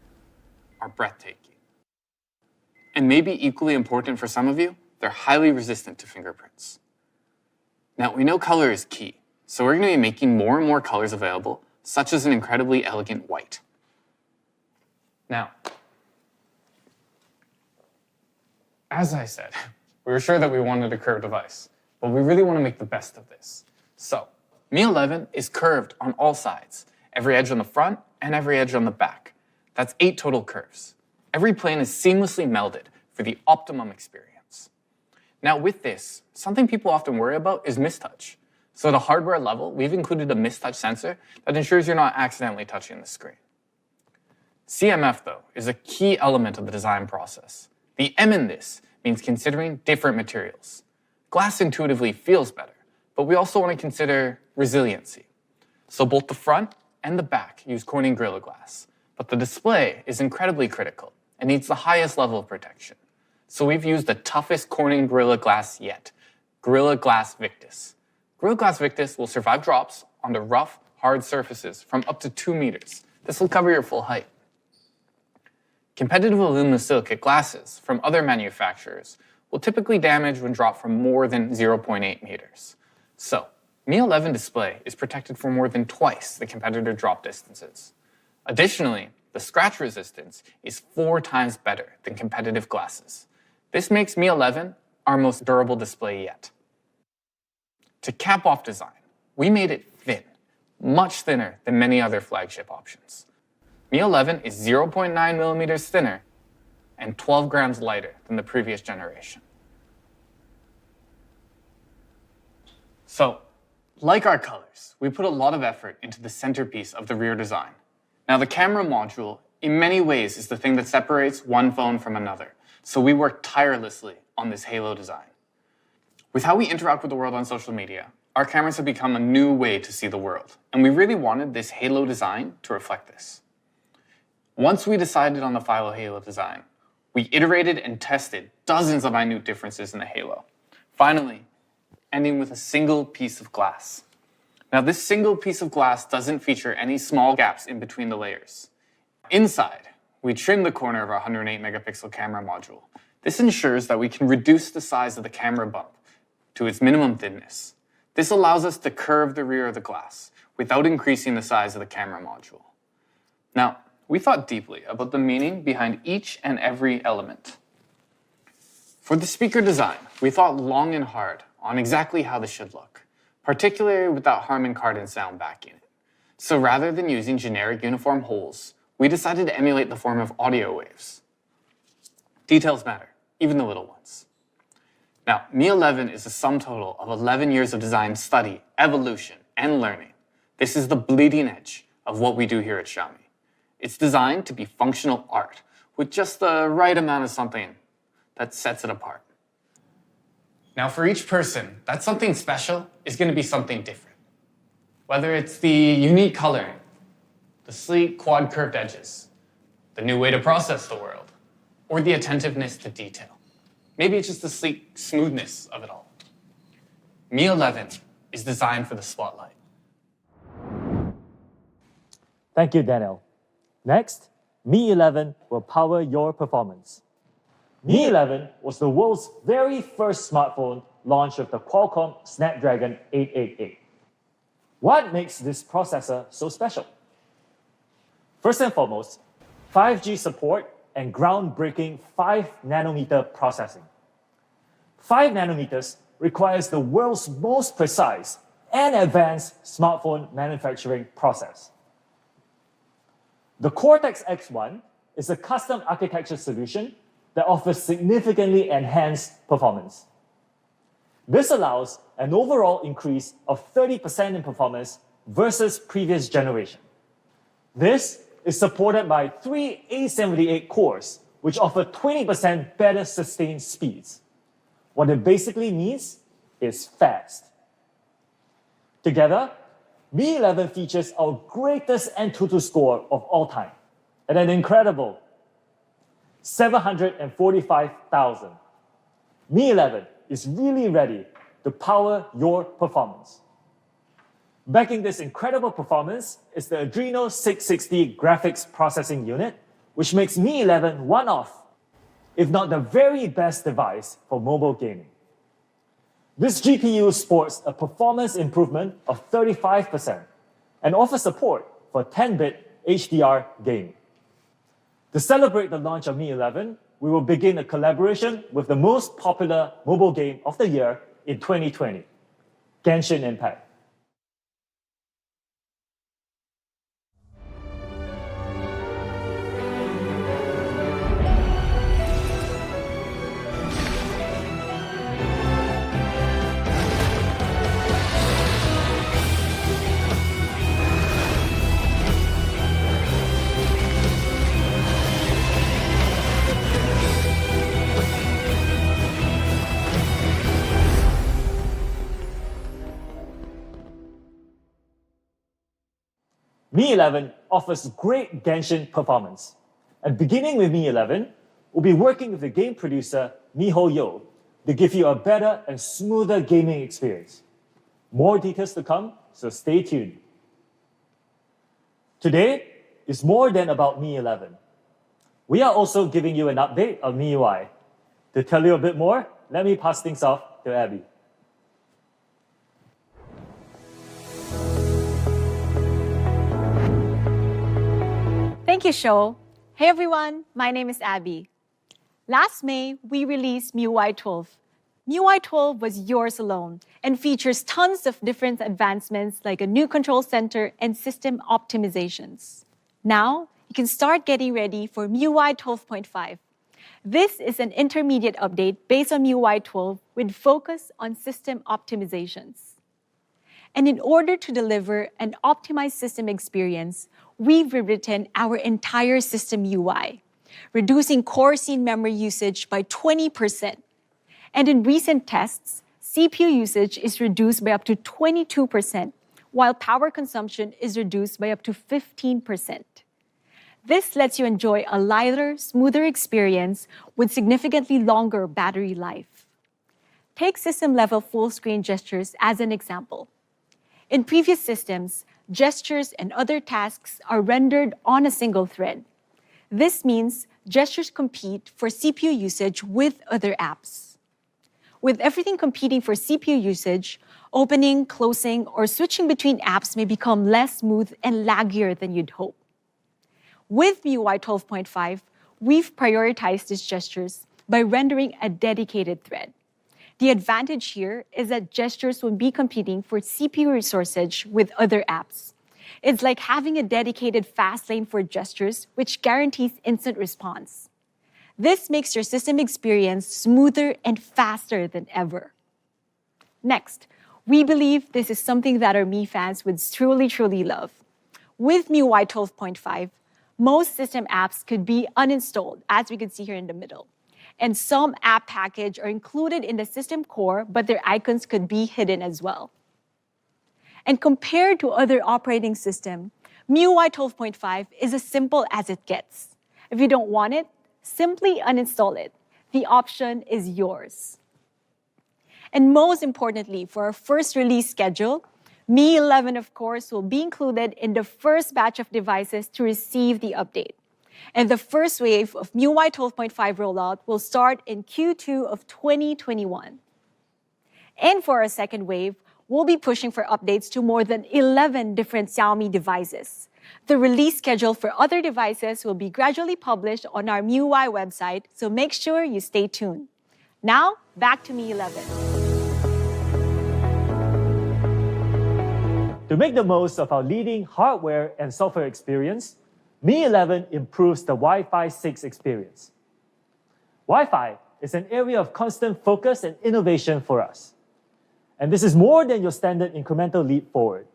are breathtaking. And maybe equally important for some of you, they're highly resistant to fingerprints. Now, we know color is key, so we're going to be making more and more colors available, such as an incredibly elegant white. Now, as I said, we were sure that we wanted a curved device, but we really want to make the best of this. So, Mi 11 is curved on all sides, every edge on the front and every edge on the back. That's 8 total curves. Every plane is seamlessly melded for the optimum experience. Now with this, something people often worry about is mistouch. So at a hardware level, we've included a mistouch sensor that ensures you're not accidentally touching the screen. CMF, though, is a key element of the design process. The M in this means considering different materials. Glass intuitively feels better, but we also want to consider resiliency. So both the front and the back use Corning Gorilla Glass, but the display is incredibly critical and needs the highest level of protection. So we've used the toughest Corning Gorilla Glass yet, Gorilla Glass Victus. Gorilla Glass Victus will survive drops onto rough, hard surfaces from up to 2 meters. This will cover your full height. Competitive aluminosilicate glasses from other manufacturers will typically damage when dropped from more than 0.8 meters. So, Mi 11 display is protected for more than twice the competitor drop distances. Additionally, the scratch resistance is 4 times better than competitive glasses. This makes Mi 11 our most durable display yet. To cap off design, we made it thin, much thinner than many other flagship options. Mi 11 is 0.9 millimeters thinner and 12 grams lighter than the previous generation. So, like our colors, we put a lot of effort into the centerpiece of the rear design. Now, the camera module, in many ways, is the thing that separates one phone from another, so we worked tirelessly on this halo design. With how we interact with the world on social media, our cameras have become a new way to see the world, and we really wanted this halo design to reflect this. Once we decided on the Philo halo design, we iterated and tested dozens of minute differences in the halo, finally ending with a single piece of glass. Now, this single piece of glass doesn't feature any small gaps in between the layers. Inside, we trimmed the corner of our 108 megapixel camera module. This ensures that we can reduce the size of the camera bump to its minimum thinness. This allows us to curve the rear of the glass without increasing the size of the camera module. Now, we thought deeply about the meaning behind each and every element. For the speaker design, we thought long and hard on exactly how this should look, particularly with that Harman Kardon sound backing it. So rather than using generic uniform holes, we decided to emulate the form of audio waves. Details matter, even the little ones. Now, Mi 11 is a sum total of 11 years of design study, evolution, and learning. This is the bleeding edge of what we do here at Xiaomi. It's designed to be functional art, with just the right amount of something that sets it apart. Now, for each person, that something special is going to be something different. Whether it's the unique coloring, the sleek quad curved edges, the new way to process the world, or the attentiveness to detail. Maybe it's just the sleek smoothness of it all. Mi 11 is designed for the spotlight. Thank you, Daniel. Next, Mi 11 will power your performance. Mi 11 was the world's very first smartphone launched with the Qualcomm Snapdragon 888. What makes this processor so special? First and foremost, 5G support and groundbreaking 5nm processing. 5 nanometers requires the world's most precise and advanced smartphone manufacturing process. The Cortex-X1 is a custom architecture solution that offers significantly enhanced performance. This allows an overall increase of 30% in performance versus previous generation. This is supported by 3 A78 cores, which offer 20% better sustained speeds. What it basically means is fast. Together, Mi 11 features our greatest AnTuTu score of all time at an incredible 745,000. Mi 11 is really ready to power your performance. Backing this incredible performance is the Adreno 660 graphics processing unit, which makes Mi 11 one of, if not the very best device for mobile gaming. This GPU sports a performance improvement of 35% and offers support for 10-bit HDR gaming. To celebrate the launch of Mi 11, we will begin a collaboration with the most popular mobile game of the year in 2020, Genshin Impact. Mi 11 offers great Genshin performance. And beginning with Mi 11, we'll be working with the game producer MiHoYo to give you a better and smoother gaming experience. More details to come, so stay tuned. Today is more than about Mi 11. We are also giving you an update of MIUI. To tell you a bit more, let me pass things off to Abby. Thank you, Sho. Hey everyone, my name is Abby. Last May, we released MIUI 12, MIUI 12 was yours alone and features tons of different advancements like a new control center and system optimizations. Now, you can start getting ready for MIUI 12.5. This is an intermediate update based on MIUI 12 with focus on system optimizations. And in order to deliver an optimized system experience, we've rewritten our entire system UI, reducing core scene memory usage by 20%. And in recent tests, CPU usage is reduced by up to 22%, while power consumption is reduced by up to 15%. This lets you enjoy a lighter, smoother experience with significantly longer battery life. Take system-level full-screen gestures as an example. In previous systems, gestures and other tasks are rendered on a single thread. This means gestures compete for CPU usage with other apps. With everything competing for CPU usage, opening, closing, or switching between apps may become less smooth and laggier than you'd hope. With MIUI 12.5, we've prioritized these gestures by rendering a dedicated thread. The advantage here is that gestures will be competing for CPU resources with other apps. It's like having a dedicated fast lane for gestures, which guarantees instant response. This makes your system experience smoother and faster than ever. Next, we believe this is something that our Mi fans would truly love. With MIUI 12.5, most system apps could be uninstalled, as we can see here in the middle. And some app package are included in the system core, but their icons could be hidden as well. And compared to other operating systems, MIUI 12.5 is as simple as it gets. If you don't want it, simply uninstall it. The option is yours. And most importantly, for our first release schedule, Mi 11, of course, will be included in the first batch of devices to receive the update. And the first wave of MIUI 12.5 rollout will start in Q2 of 2021. And for our second wave, we'll be pushing for updates to more than 11 different Xiaomi devices. The release schedule for other devices will be gradually published on our MIUI website, so make sure you stay tuned. Now, back to Mi 11. To make the most of our leading hardware and software experience, Mi 11 improves the Wi-Fi 6 experience. Wi-Fi is an area of constant focus and innovation for us. And this is more than your standard incremental leap forward.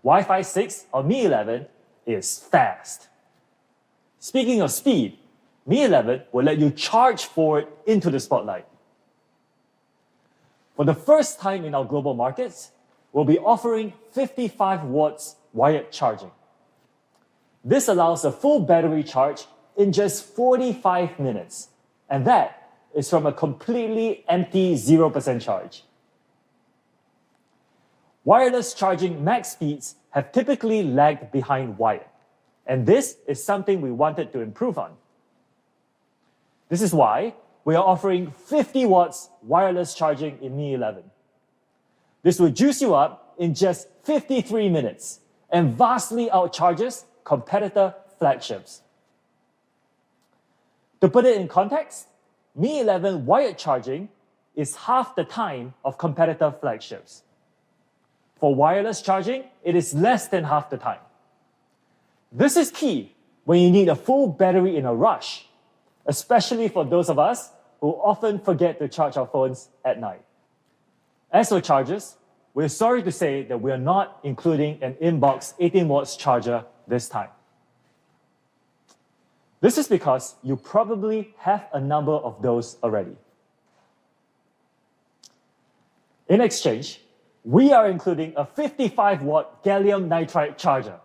Wi-Fi 6 on Mi 11 is fast. Speaking of speed, Mi 11 will let you charge forward into the spotlight. For the first time in our global markets, we'll be offering 55 watts wired charging. This allows a full battery charge in just 45 minutes, and that is from a completely empty 0% charge. Wireless charging max speeds have typically lagged behind wired, and this is something we wanted to improve on. This is why we are offering 50 watts wireless charging in Mi 11. This will juice you up in just 53 minutes and vastly outcharges competitor flagships. To put it in context, Mi 11 wired charging is half the time of competitor flagships. For wireless charging, it is less than half the time. This is key when you need a full battery in a rush, especially for those of us who often forget to charge our phones at night. As for chargers, we're sorry to say that we are not including an inbox 18 watts charger this time. This is because you probably have a number of those already. In exchange, we are including a 55-watt gallium nitride charger.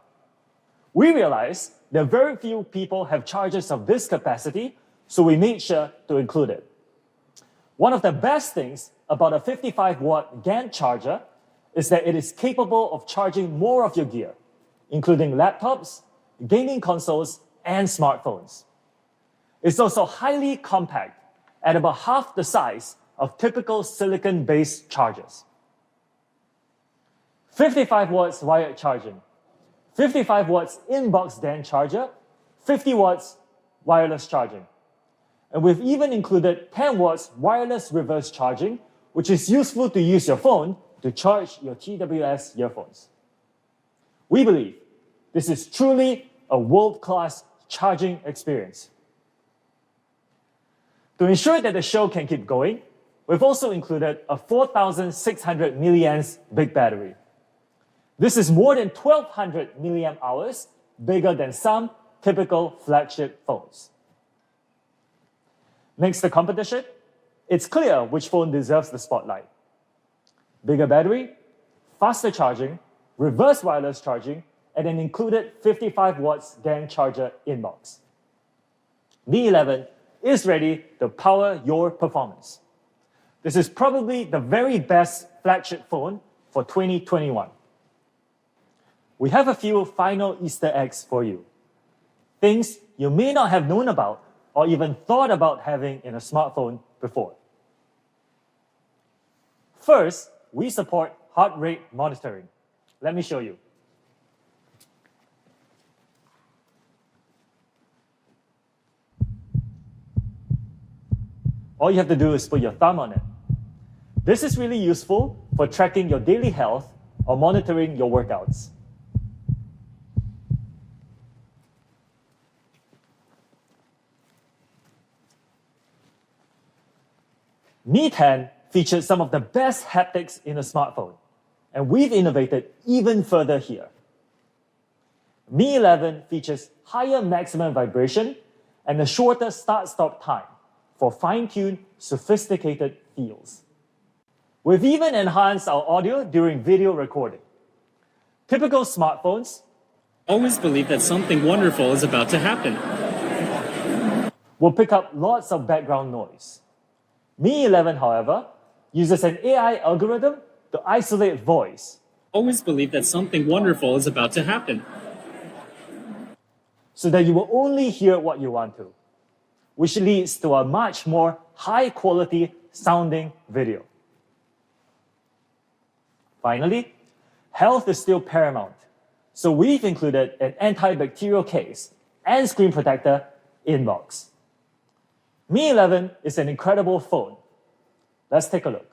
We realize that very few people have chargers of this capacity, so we made sure to include it. One of the best things about a 55-watt GaN charger is that it is capable of charging more of your gear, including laptops, gaming consoles, and smartphones. It's also highly compact, at about half the size of typical silicon-based chargers. 55 watts wired charging, 55 watts inbox DAN charger, 50 watts wireless charging. And we've even included 10 watts wireless reverse charging, which is useful to use your phone to charge your TWS earphones. We believe this is truly a world-class charging experience. To ensure that the show can keep going, we've also included a 4,600 milliamps big battery. This is more than 1,200 milliamp hours, bigger than some typical flagship phones. Next to competition, it's clear which phone deserves the spotlight. Bigger battery, faster charging, reverse wireless charging, and an included 55 watts GaN charger inbox. Mi 11 is ready to power your performance. This is probably the very best flagship phone for 2021. We have a few final Easter eggs for you. Things you may not have known about or even thought about having in a smartphone before. First, we support heart rate monitoring. Let me show you. All you have to do is put your thumb on it. This is really useful for tracking your daily health or monitoring your workouts. Mi 10 featured some of the best haptics in a smartphone, and we've innovated even further here. Mi 11 features higher maximum vibration and a shorter start-stop time for fine-tuned, sophisticated feels. We've even enhanced our audio during video recording. Typical smartphones always believe that something wonderful is about to happen. Will pick up lots of background noise. Mi 11, however, uses an AI algorithm to isolate voice. Always believe that something wonderful is about to happen. So that you will only hear what you want to, which leads to a much more high-quality sounding video. Finally, health is still paramount, so we've included an antibacterial case and screen protector inbox. Mi 11 is an incredible phone. Let's take a look.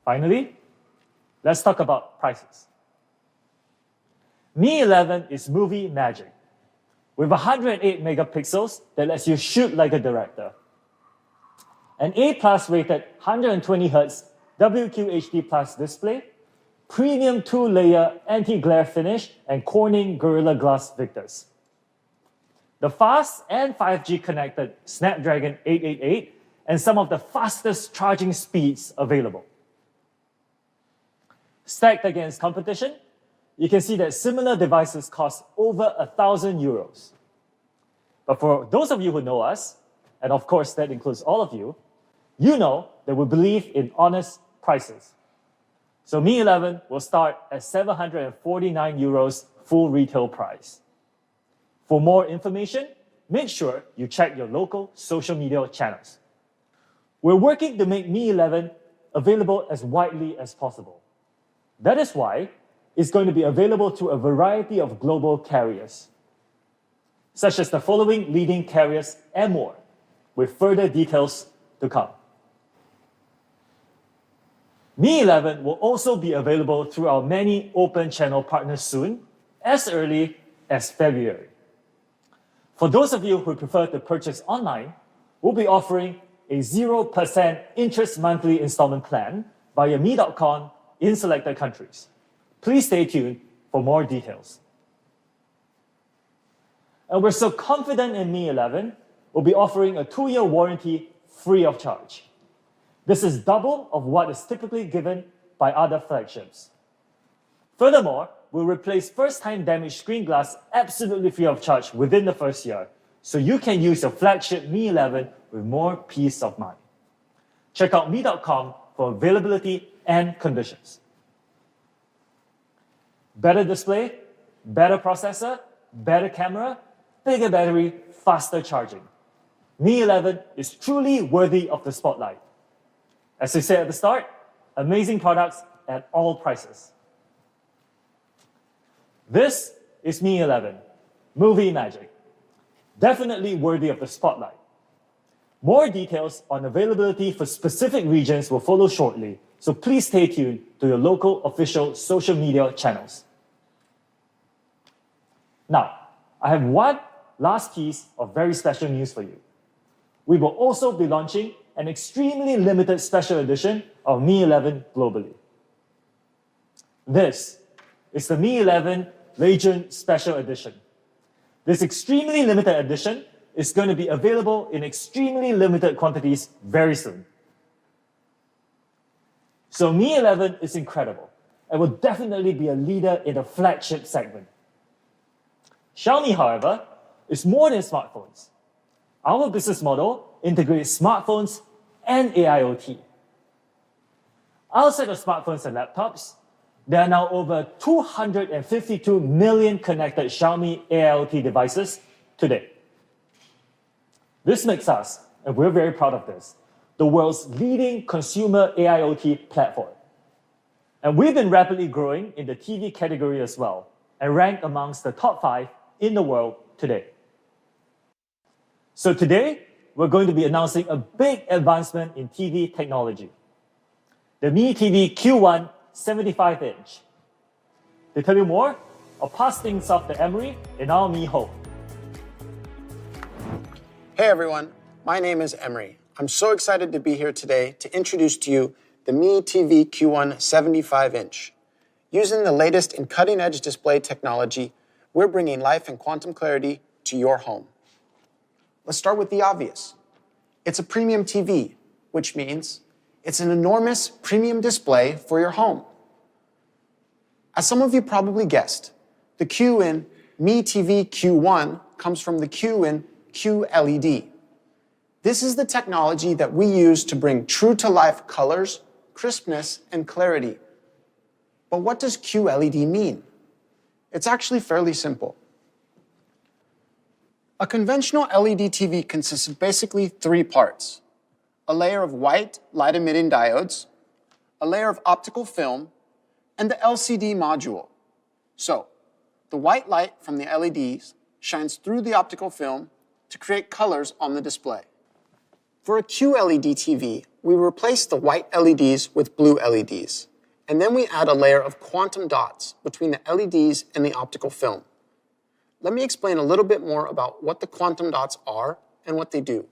Finally, let's talk about prices. Mi 11 is movie magic, with 108 megapixels that lets you shoot like a director. An A+ rated 120Hz WQHD Plus display, premium 2-layer anti-glare finish, and Corning Gorilla Glass Victus. The fast and 5G connected Snapdragon 888 and some of the fastest charging speeds available. Stacked against competition, you can see that similar devices cost over €1,000. But for those of you who know us, and of course that includes all of you, you know that we believe in honest prices. So Mi 11 will start at €749 full retail price. For more information, make sure you check your local social media channels. We're working to make Mi 11 available as widely as possible. That is why it's going to be available to a variety of global carriers, such as the following leading carriers and more, with further details to come. Mi 11 will also be available through our many open channel partners soon, as early as February. For those of you who prefer to purchase online, we'll be offering a 0% interest monthly installment plan via Mi.com in selected countries. Please stay tuned for more details. And we're so confident in Mi 11, we'll be offering a 2-year warranty free of charge. This is double of what is typically given by other flagships. Furthermore, we'll replace first-time damaged screen glass absolutely free of charge within the first year, so you can use your flagship Mi 11 with more peace of mind. Check out Mi.com for availability and conditions. Better display, better processor, better camera, bigger battery, faster charging. Mi 11 is truly worthy of the spotlight. As we said at the start, amazing products at all prices. This is Mi 11, movie magic. Definitely worthy of the spotlight. More details on availability for specific regions will follow shortly, so please stay tuned to your local official social media channels. Now, I have one last piece of very special news for you. We will also be launching an extremely limited special edition of Mi 11 globally. This is the Mi 11 Legend Special Edition. This extremely limited edition is going to be available in extremely limited quantities very soon. So Mi 11 is incredible and will definitely be a leader in the flagship segment. Xiaomi, however, is more than smartphones. Our business model integrates smartphones and AIoT. Outside of smartphones and laptops, there are now over 252 million connected Xiaomi AIoT devices today. This makes us, and we're very proud of this, the world's leading consumer AIoT platform. And we've been rapidly growing in the TV category as well, and rank amongst the top 5 in the world today. So today, we're going to be announcing a big advancement in TV technology. The Mi TV Q1 75-inch. To tell you more, I'll pass things off to Emery in our Mi Home. Hey everyone, my name is Emery. I'm so excited to be here today to introduce to you the Mi TV Q1 75-inch. Using the latest in cutting-edge display technology, we're bringing life and quantum clarity to your home. Let's start with the obvious. It's a premium TV, which means it's an enormous premium display for your home. As some of you probably guessed, the Q in Mi TV Q1 comes from the Q in QLED. This is the technology that we use to bring true-to-life colors, crispness, and clarity. But what does QLED mean? It's actually fairly simple. A conventional LED TV consists of basically 3 parts: a layer of white light-emitting diodes, a layer of optical film, and the LCD module. So, the white light from the LEDs shines through the optical film to create colors on the display. For a QLED TV, we replace the white LEDs with blue LEDs, and then we add a layer of quantum dots between the LEDs and the optical film. Let me explain a little bit more about what the quantum dots are and what they do.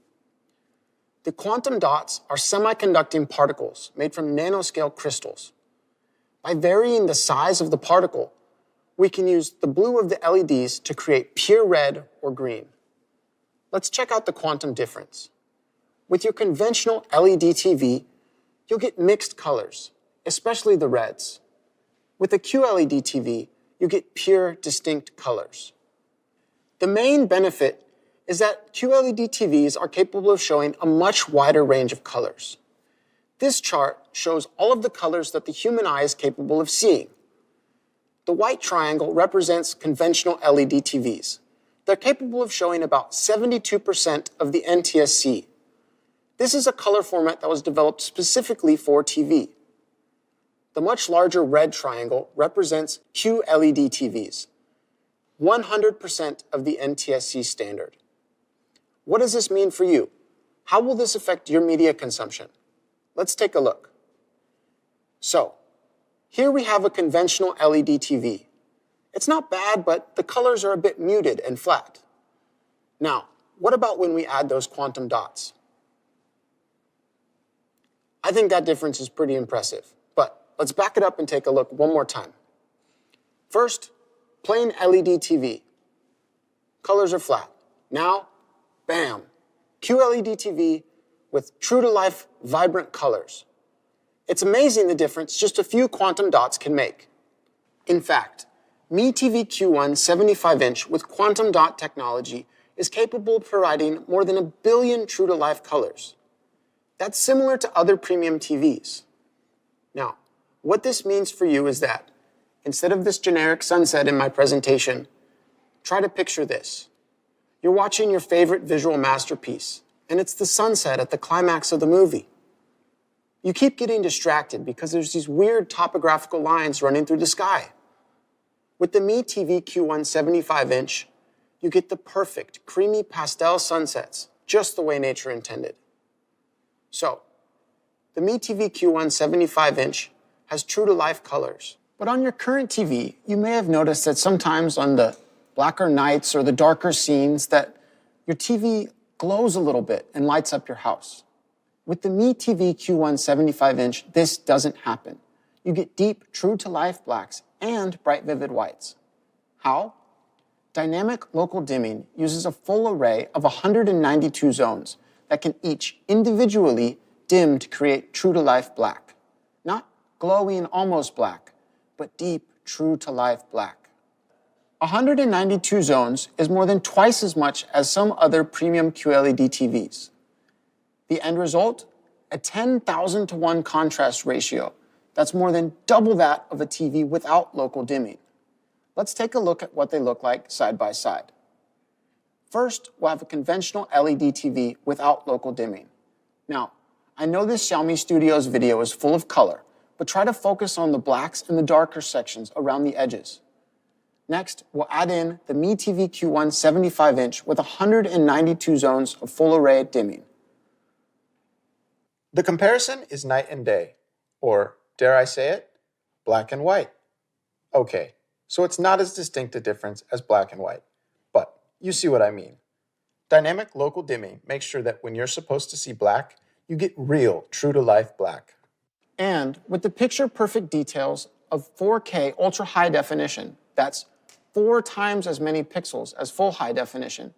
The quantum dots are semiconducting particles made from nanoscale crystals. By varying the size of the particle, we can use the blue of the LEDs to create pure red or green. Let's check out the quantum difference. With your conventional LED TV, you'll get mixed colors, especially the reds. With a QLED TV, you get pure, distinct colors. The main benefit is that QLED TVs are capable of showing a much wider range of colors. This chart shows all of the colors that the human eye is capable of seeing. The white triangle represents conventional LED TVs. They're capable of showing about 72% of the NTSC. This is a color format that was developed specifically for TV. The much larger red triangle represents QLED TVs, 100% of the NTSC standard. What does this mean for you? How will this affect your media consumption? Let's take a look. So, here we have a conventional LED TV. It's not bad, but the colors are a bit muted and flat. Now, what about when we add those quantum dots? I think that difference is pretty impressive, but let's back it up and take a look one more time. First, plain LED TV. Colors are flat. Now, bam, QLED TV with true-to-life, vibrant colors. It's amazing the difference just a few quantum dots can make. In fact, MeTV Q1 75-inch with quantum dot technology is capable of providing more than 1 billion true-to-life colors. That's similar to other premium TVs. Now, what this means for you is that, instead of this generic sunset in my presentation, try to picture this. You're watching your favorite visual masterpiece, and it's the sunset at the climax of the movie. You keep getting distracted because there's these weird topographical lines running through the sky. With the MeTV Q1 75-inch, you get the perfect, creamy pastel sunsets, just the way nature intended. So, the MeTV Q1 75-inch has true-to-life colors. But on your current TV, you may have noticed that sometimes on the blacker nights or the darker scenes that your TV glows a little bit and lights up your house. With the MeTV Q1 75-inch, this doesn't happen. You get deep, true-to-life blacks and bright, vivid whites. How? Dynamic local dimming uses a full array of 192 zones that can each individually dim to create true-to-life black. Not glowing almost black, but deep, true-to-life black. 192 zones is more than twice as much as some other premium QLED TVs. The end result? A 10,000 to 1 contrast ratio. That's more than double that of a TV without local dimming. Let's take a look at what they look like side by side. First, we'll have a conventional LED TV without local dimming. Now, I know this Xiaomi Studios video is full of color, but try to focus on the blacks and the darker sections around the edges. Next, we'll add in the MeTV Q1 75-inch with 192 zones of full array dimming. The comparison is night and day, or, dare I say it, black and white. Okay, so it's not as distinct a difference as black and white, but you see what I mean. Dynamic local dimming makes sure that when you're supposed to see black, you get real, true-to-life black. And with the picture-perfect details of 4K ultra-high definition, that's 4 times as many pixels as full high definition,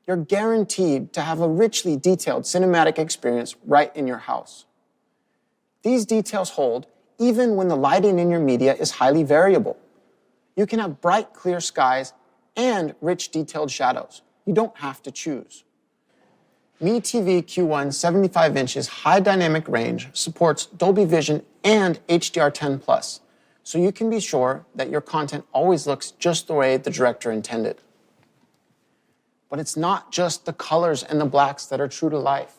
you're guaranteed to have a richly detailed cinematic experience right in your house. These details hold even when the lighting in your media is highly variable. You can have bright, clear skies and rich, detailed shadows. You don't have to choose. MeTV Q1 75-inch's high dynamic range supports Dolby Vision and HDR10+, so you can be sure that your content always looks just the way the director intended. But it's not just the colors and the blacks that are true to life.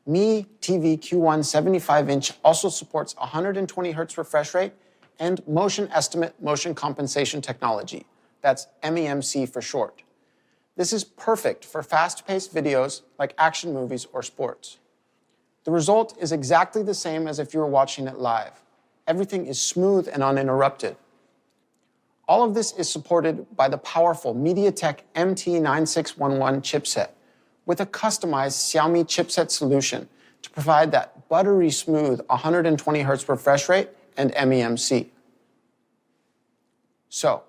MeTV Q1 75-inch also supports 120 Hz refresh rate and motion estimate motion compensation technology. That's MEMC for short. This is perfect for fast-paced videos like action movies or sports. The result is exactly the same as if you were watching it live. Everything is smooth and uninterrupted. All of this is supported by the powerful MediaTek MT9611 chipset with a customized Xiaomi chipset solution to provide that buttery smooth 120 Hz refresh rate and MEMC. So,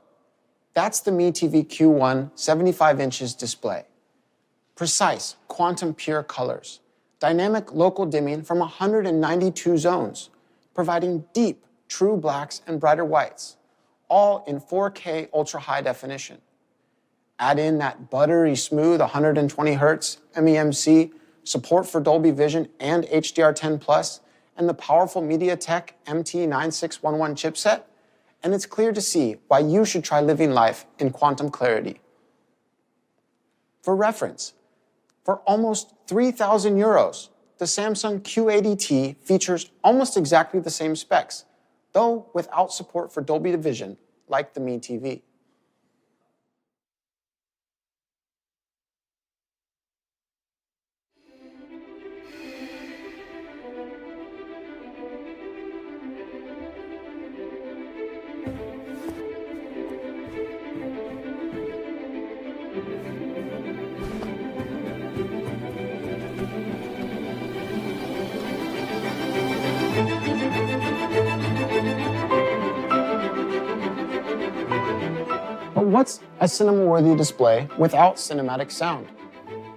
that's the MeTV Q1 75-inches display. Precise, quantum pure colors, dynamic local dimming from 192 zones, providing deep, true blacks, and brighter whites, all in 4K ultra-high definition. Add in that buttery smooth 120 Hz MEMC, support for Dolby Vision and HDR10+, and the powerful MediaTek MT9611 chipset, and it's clear to see why you should try living life in quantum clarity. For reference, for almost 3,000 euros, the Samsung Q80T features almost exactly the same specs, though without support for Dolby Vision, like the Mi TV. But what's a cinema-worthy display without cinematic sound?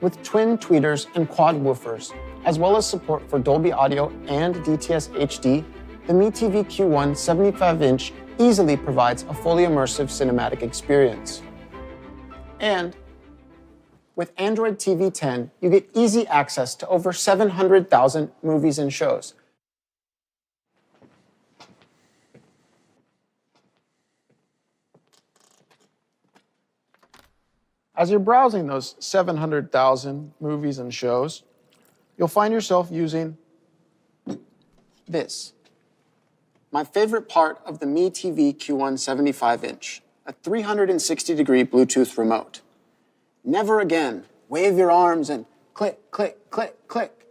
With twin tweeters and quad woofers, as well as support for Dolby Audio and DTS HD, the Mi TV Q1 75-inch easily provides a fully immersive cinematic experience. And with Android TV 10, you get easy access to over 700,000 movies and shows. As you're browsing those 700,000 movies and shows, you'll find yourself using this. My favorite part of the Mi TV Q1 75-inch, a 360-degree Bluetooth remote. Never again wave your arms and click, click, click, click,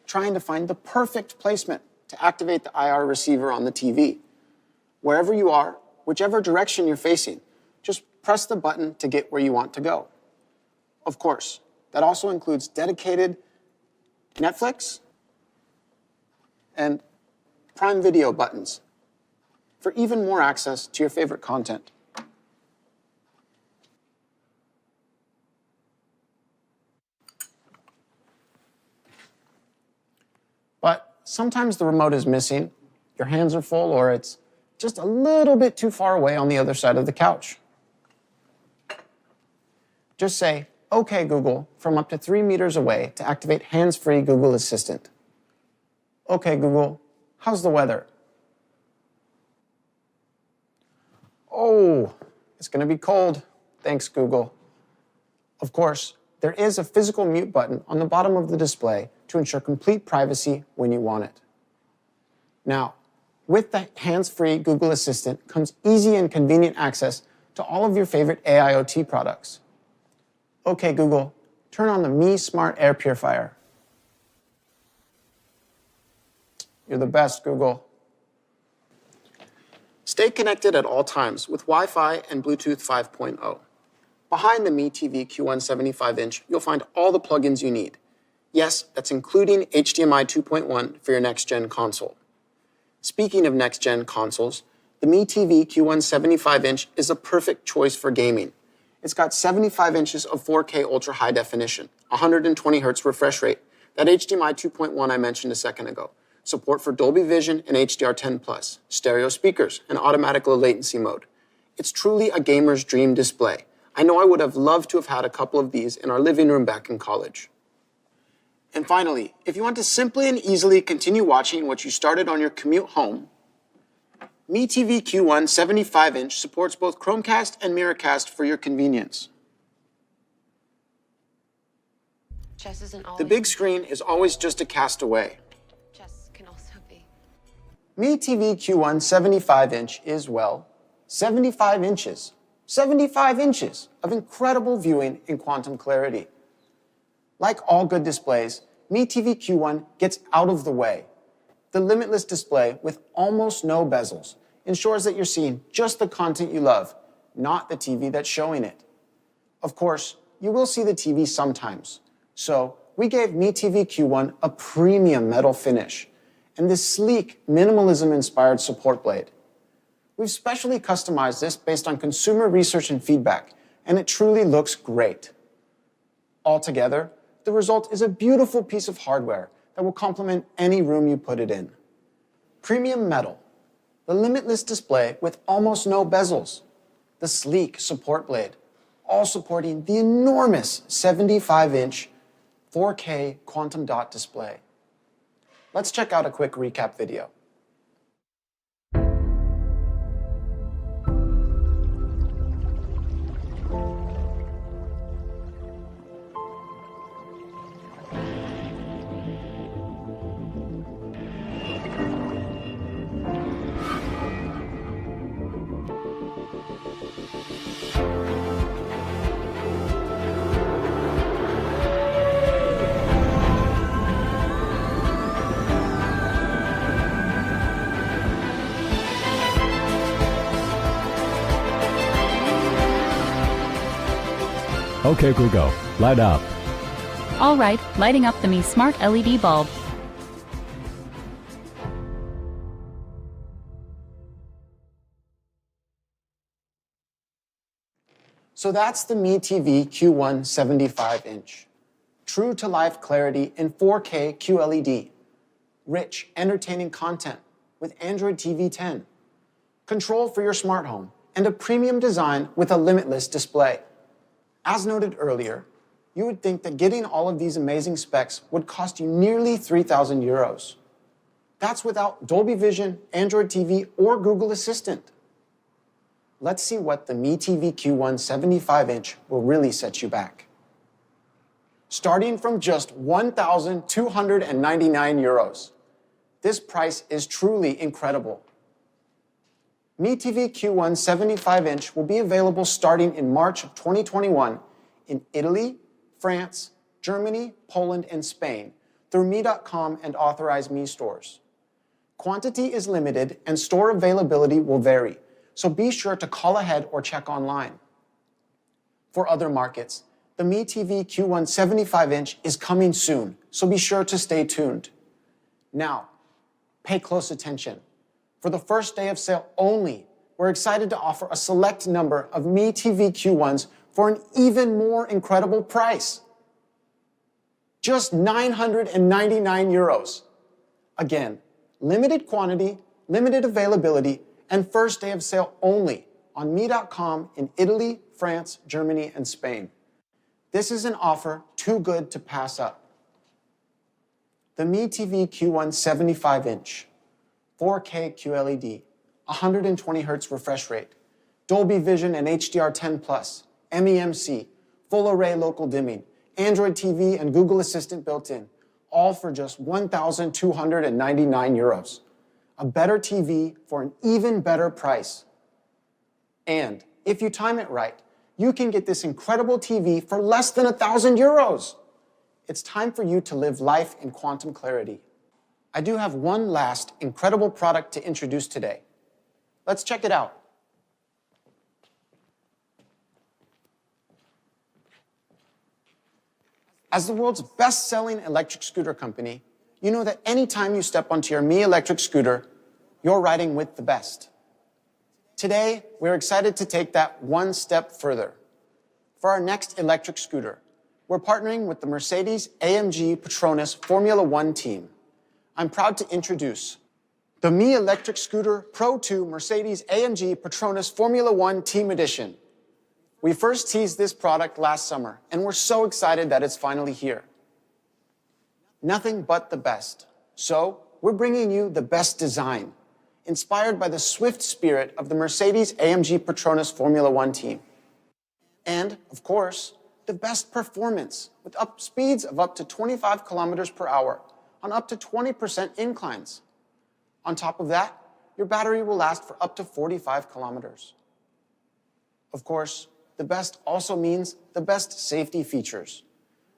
trying to find the perfect placement to activate the IR receiver on the TV. Wherever you are, whichever direction you're facing, just press the button to get where you want to go. Of course, that also includes dedicated Netflix and Prime Video buttons for even more access to your favorite content. But sometimes the remote is missing, your hands are full, or it's just a little bit too far away on the other side of the couch. Just say, "Okay, Google," from up to 3 meters away to activate hands-free Google Assistant. "Okay, Google, how's the weather?" "Oh, it's gonna be cold. Thanks, Google." Of course, there is a physical mute button on the bottom of the display to ensure complete privacy when you want it. Now, with the hands-free Google Assistant comes easy and convenient access to all of your favorite AIoT products. "Okay, Google, turn on the Mi Smart Air Purifier." You're the best, Google. Stay connected at all times with Wi-Fi and Bluetooth 5.0. Behind the Mi TV Q1 75-inch, you'll find all the plugins you need. Yes, that's including HDMI 2.1 for your next-gen console. Speaking of next-gen consoles, the Mi TV Q1 75-inch is a perfect choice for gaming. It's got 75 inches of 4K ultra-high definition, 120 Hz refresh rate, that HDMI 2.1 I mentioned a second ago, support for Dolby Vision and HDR10+, stereo speakers, and automatic low latency mode. It's truly a gamer's dream display. I know I would have loved to have had a couple of these in our living room back in college. And finally, if you want to simply and easily continue watching what you started on your commute home, Mi TV Q1 75-inch supports both Chromecast and Miracast for your convenience. Chess isn't always... The big screen is always just a cast away. Chess can also be... Mi TV Q1 75-inch is, well, 75 inches. 75 inches of incredible viewing in quantum clarity. Like all good displays, Mi TV Q1 gets out of the way. The limitless display with almost no bezels ensures that you're seeing just the content you love, not the TV that's showing it. Of course, you will see the TV sometimes. So we gave Mi TV Q1 a premium metal finish and this sleek, minimalism-inspired support blade. We've specially customized this based on consumer research and feedback, and it truly looks great. Altogether, the result is a beautiful piece of hardware that will complement any room you put it in. Premium metal, the limitless display with almost no bezels, the sleek support blade, all supporting the enormous 75-inch 4K quantum dot display. Let's check out a quick recap video. Okay, Google, light up. All right, lighting up the Mi Smart LED bulb. So that's the Mi TV Q1 75-inch. True to life clarity in 4K QLED. Rich, entertaining content with Android TV 10. Control for your smart home and a premium design with a limitless display. As noted earlier, you would think that getting all of these amazing specs would cost you nearly 3,000 euros. That's without Dolby Vision, Android TV, or Google Assistant. Let's see what the Mi TV Q1 75-inch will really set you back. Starting from just 1,299 euros. This price is truly incredible. Mi TV Q1 75-inch will be available starting in March of 2021 in Italy, France, Germany, Poland, and Spain through Mi.com and authorized Mi stores. Quantity is limited and store availability will vary, so be sure to call ahead or check online. For other markets, the Mi TV Q1 75-inch is coming soon, so be sure to stay tuned. Now, pay close attention. For the first day of sale only, we're excited to offer a select number of Mi TV Q1s for an even more incredible price. Just 999 euros. Again, limited quantity, limited availability, and first day of sale only on Mi.com in Italy, France, Germany, and Spain. This is an offer too good to pass up. The Mi TV Q1 75-inch, 4K QLED, 120 Hz refresh rate, Dolby Vision and HDR10+, MEMC, full array local dimming, Android TV and Google Assistant built in, all for just 1,299 euros. A better TV for an even better price. And if you time it right, you can get this incredible TV for less than 1,000 euros. It's time for you to live life in quantum clarity. I do have one last incredible product to introduce today. Let's check it out. As the world's best-selling electric scooter company, you know that anytime you step onto your Mi electric scooter, you're riding with the best. Today, we're excited to take that one step further. For our next electric scooter, we're partnering with the Mercedes-AMG Petronas Formula One team. I'm proud to introduce the Mi Electric Scooter Pro 2 Mercedes-AMG Petronas Formula One Team Edition. We first teased this product last summer, and we're so excited that it's finally here. Nothing but the best. So, we're bringing you the best design, inspired by the swift spirit of the Mercedes-AMG Petronas Formula One team. And, of course, the best performance, with speeds of up to 25 kilometers per hour on up to 20% inclines. On top of that, your battery will last for up to 45 kilometers. Of course, the best also means the best safety features.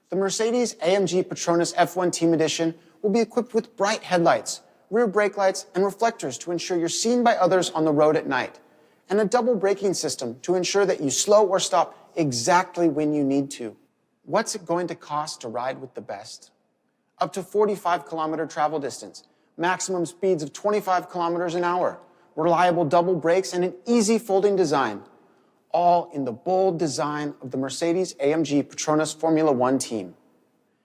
The Mercedes-AMG Petronas F1 Team Edition will be equipped with bright headlights, rear brake lights, and reflectors to ensure you're seen by others on the road at night, and a double braking system to ensure that you slow or stop exactly when you need to. What's it going to cost to ride with the best? Up to 45-kilometer travel distance, maximum speeds of 25 kilometers an hour, reliable double brakes, and an easy folding design, all in the bold design of the Mercedes-AMG Petronas Formula One team.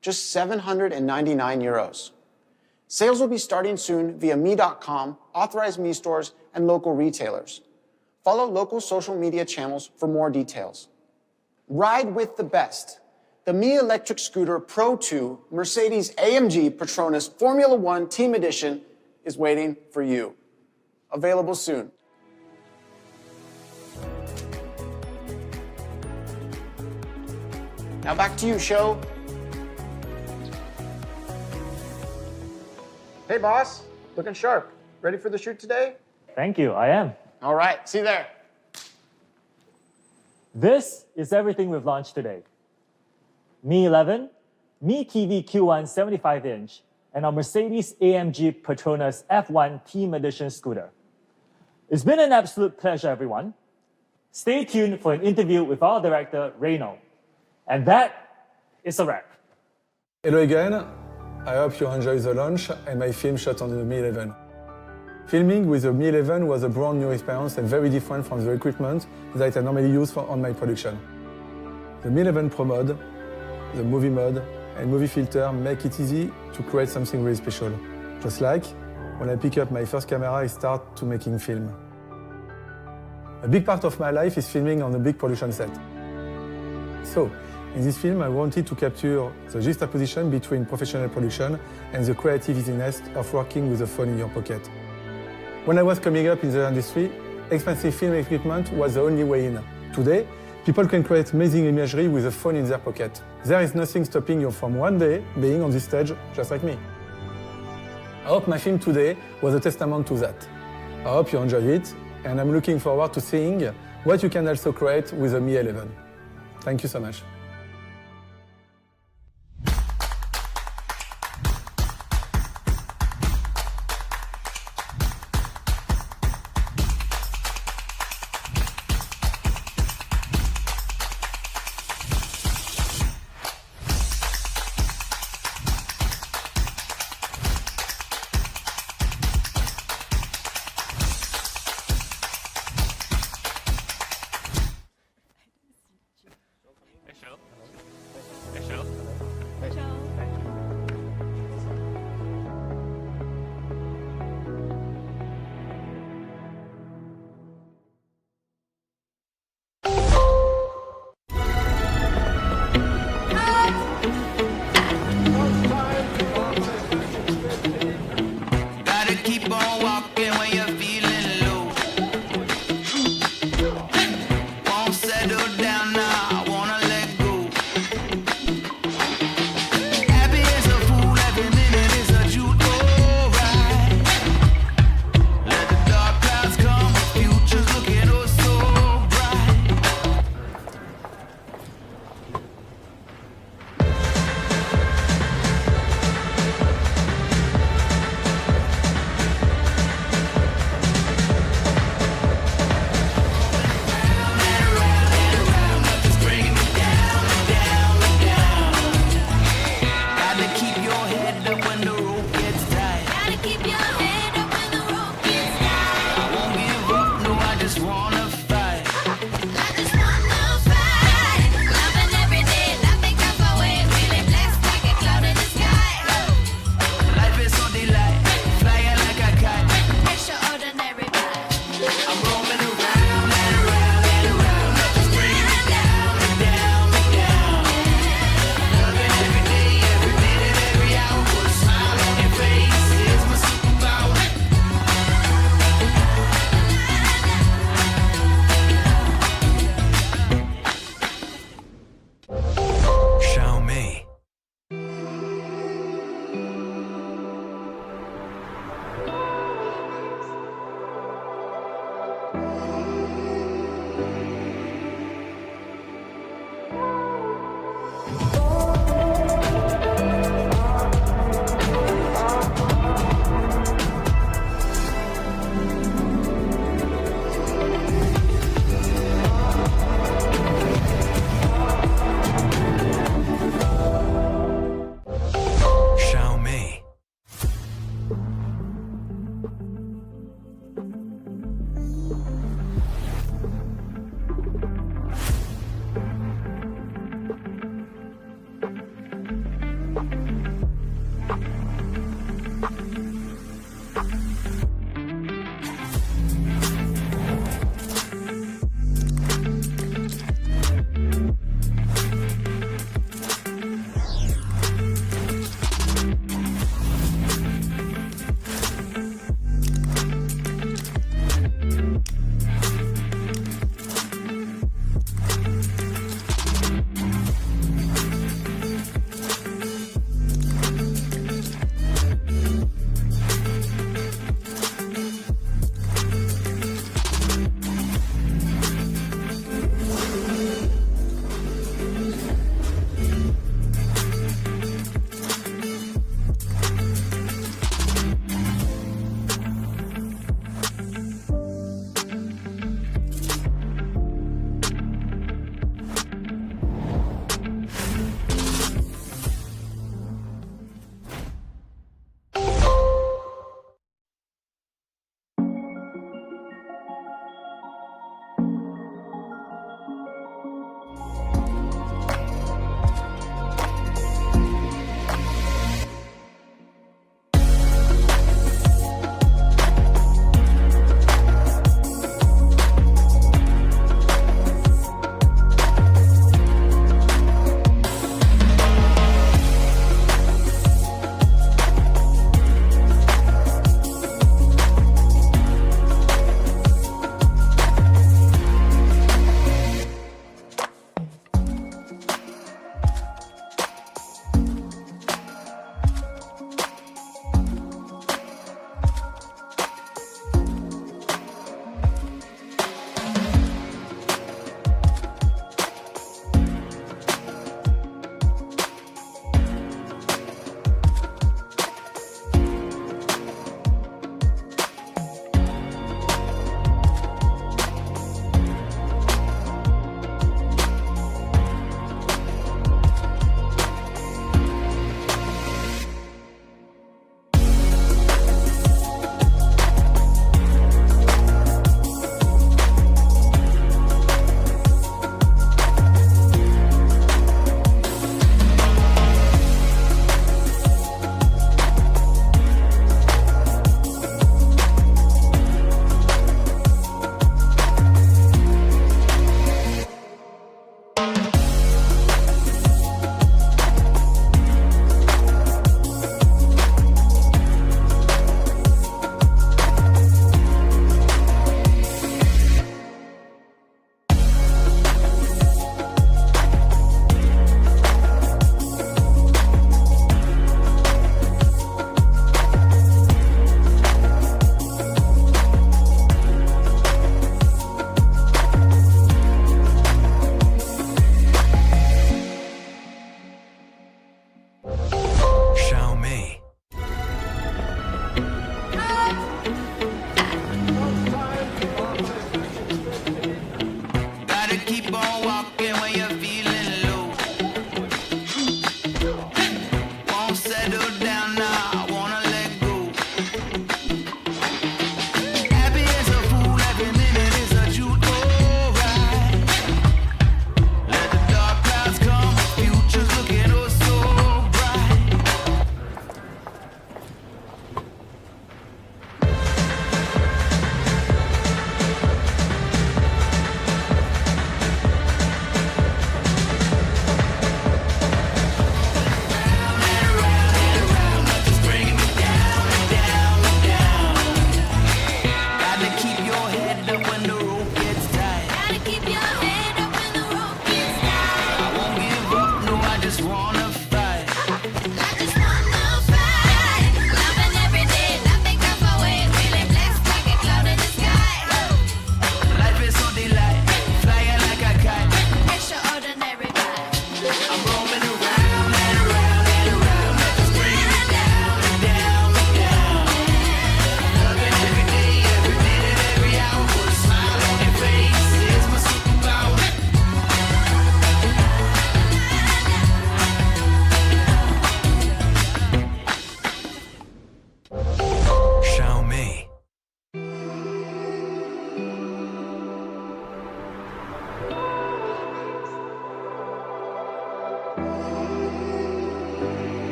Just 799 euros. Sales will be starting soon via Me.com, authorized Me stores, and local retailers. Follow local social media channels for more details. Ride with the best. The Me Electric Scooter Pro 2 Mercedes-AMG Petronas Formula One Team Edition is waiting for you. Available soon. Now back to you, Show. Hey, boss. Looking sharp. Ready for the shoot today? Thank you, I am. All right, see you there. This is everything we've launched today. Mi 11, Mi TV Q1 75-inch, and our Mercedes-AMG Petronas F1 Team Edition scooter. It's been an absolute pleasure, everyone. Stay tuned for an interview with our director, Reno. And that is a wrap. Hello again. I hope you enjoy the launch and my film shot on the Mi 11. Filming with the Mi 11 was a brand new experience and very different from the equipment that I normally use on my production. The Mi 11 Pro Mode, the movie mode, and movie filter make it easy to create something really special. Just like when I pick up my first camera, I start to making film. A big part of my life is filming on a big production set. So, in this film, I wanted to capture the juxtaposition between professional production and the creative easiness of working with a phone in your pocket. When I was coming up in the industry, expensive film equipment was the only way in. Today, people can create amazing imagery with a phone in their pocket. There is nothing stopping you from one day being on this stage just like me. I hope my film today was a testament to that. I hope you enjoyed it, and I'm looking forward to seeing what you can also create with the Mi 11. Thank you so much.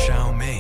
Xiaomi.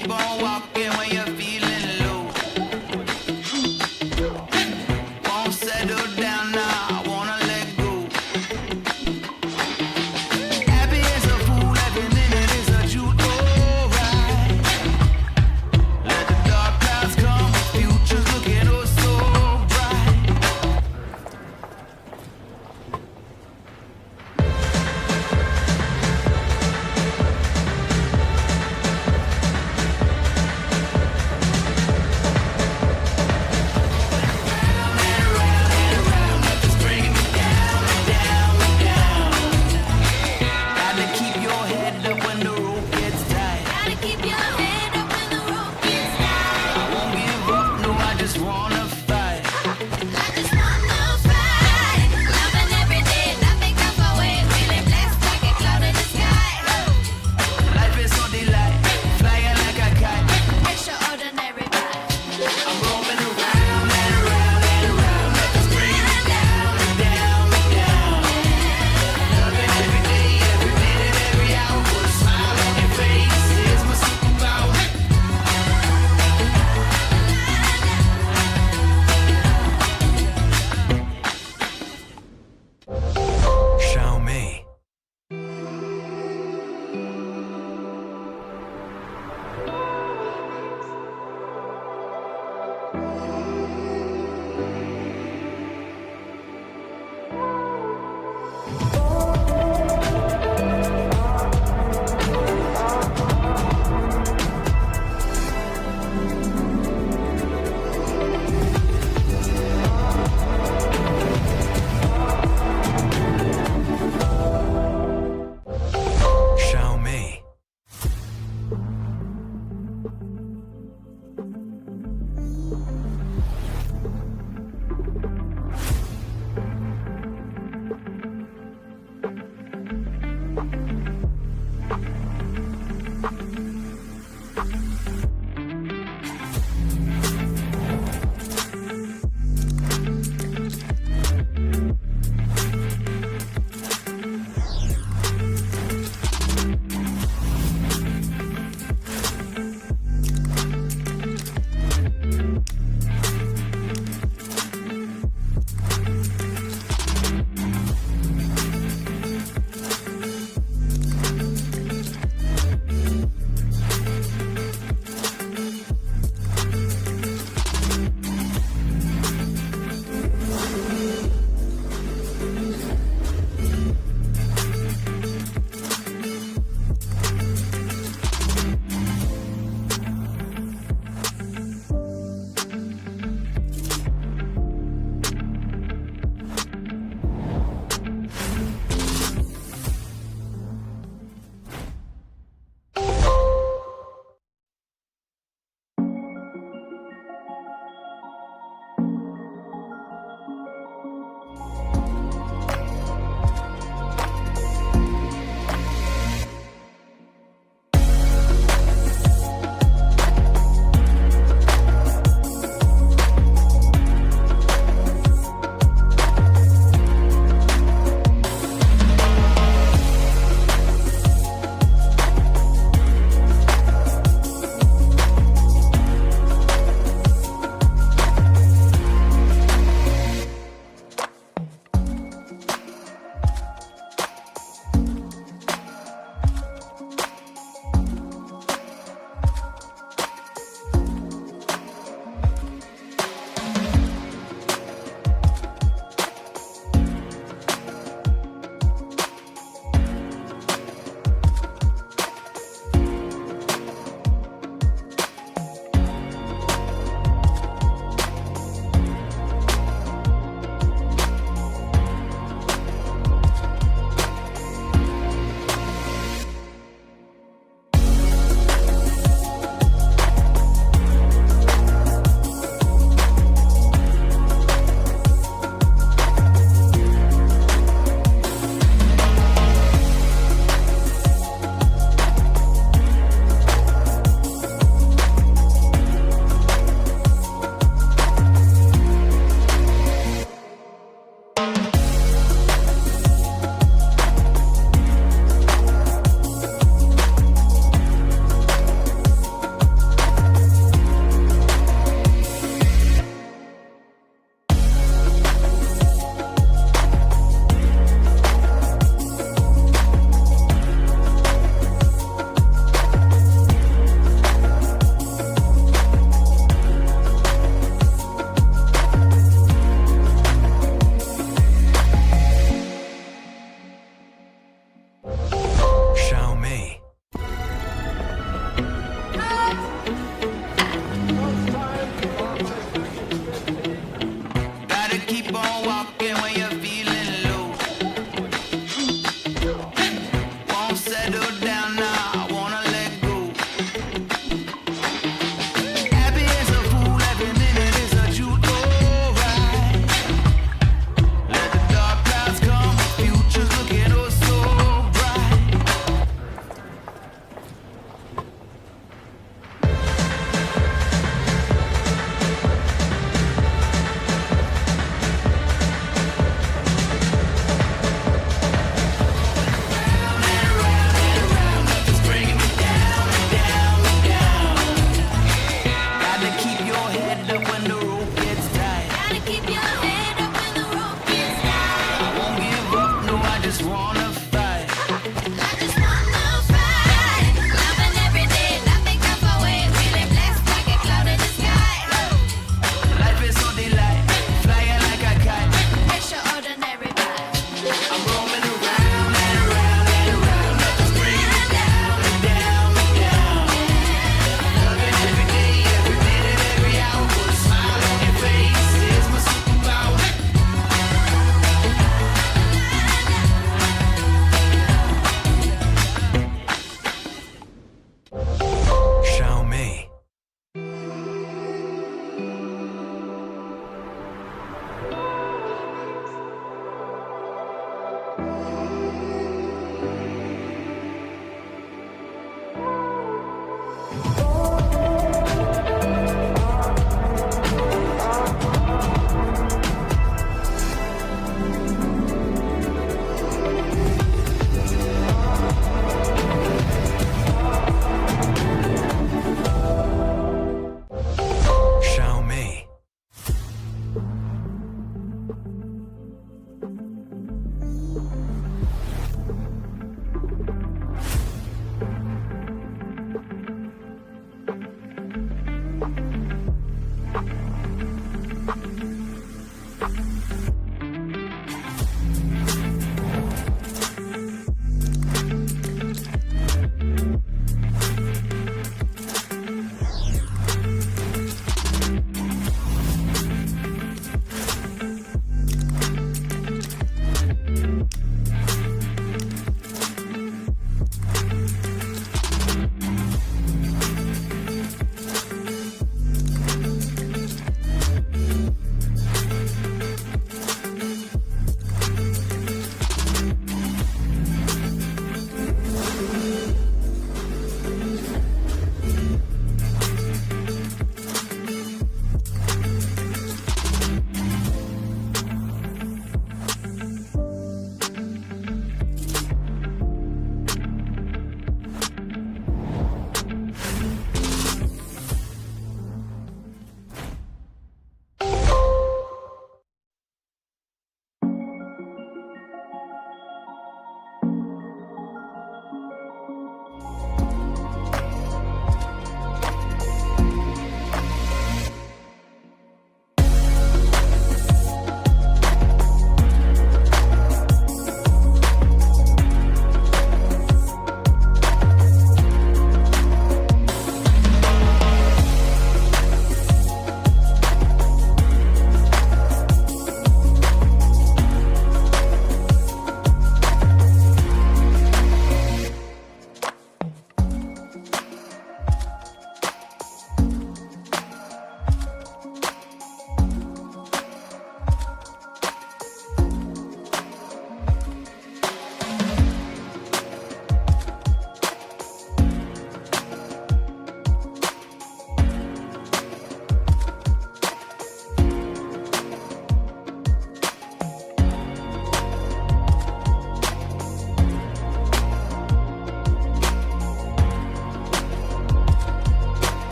keep on walking when you're feeling low. Won't settle down now, I wanna let go. Happy as a fool, every minute is a truth, alright. Let the dark clouds come, the future's looking oh so bright.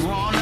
wanna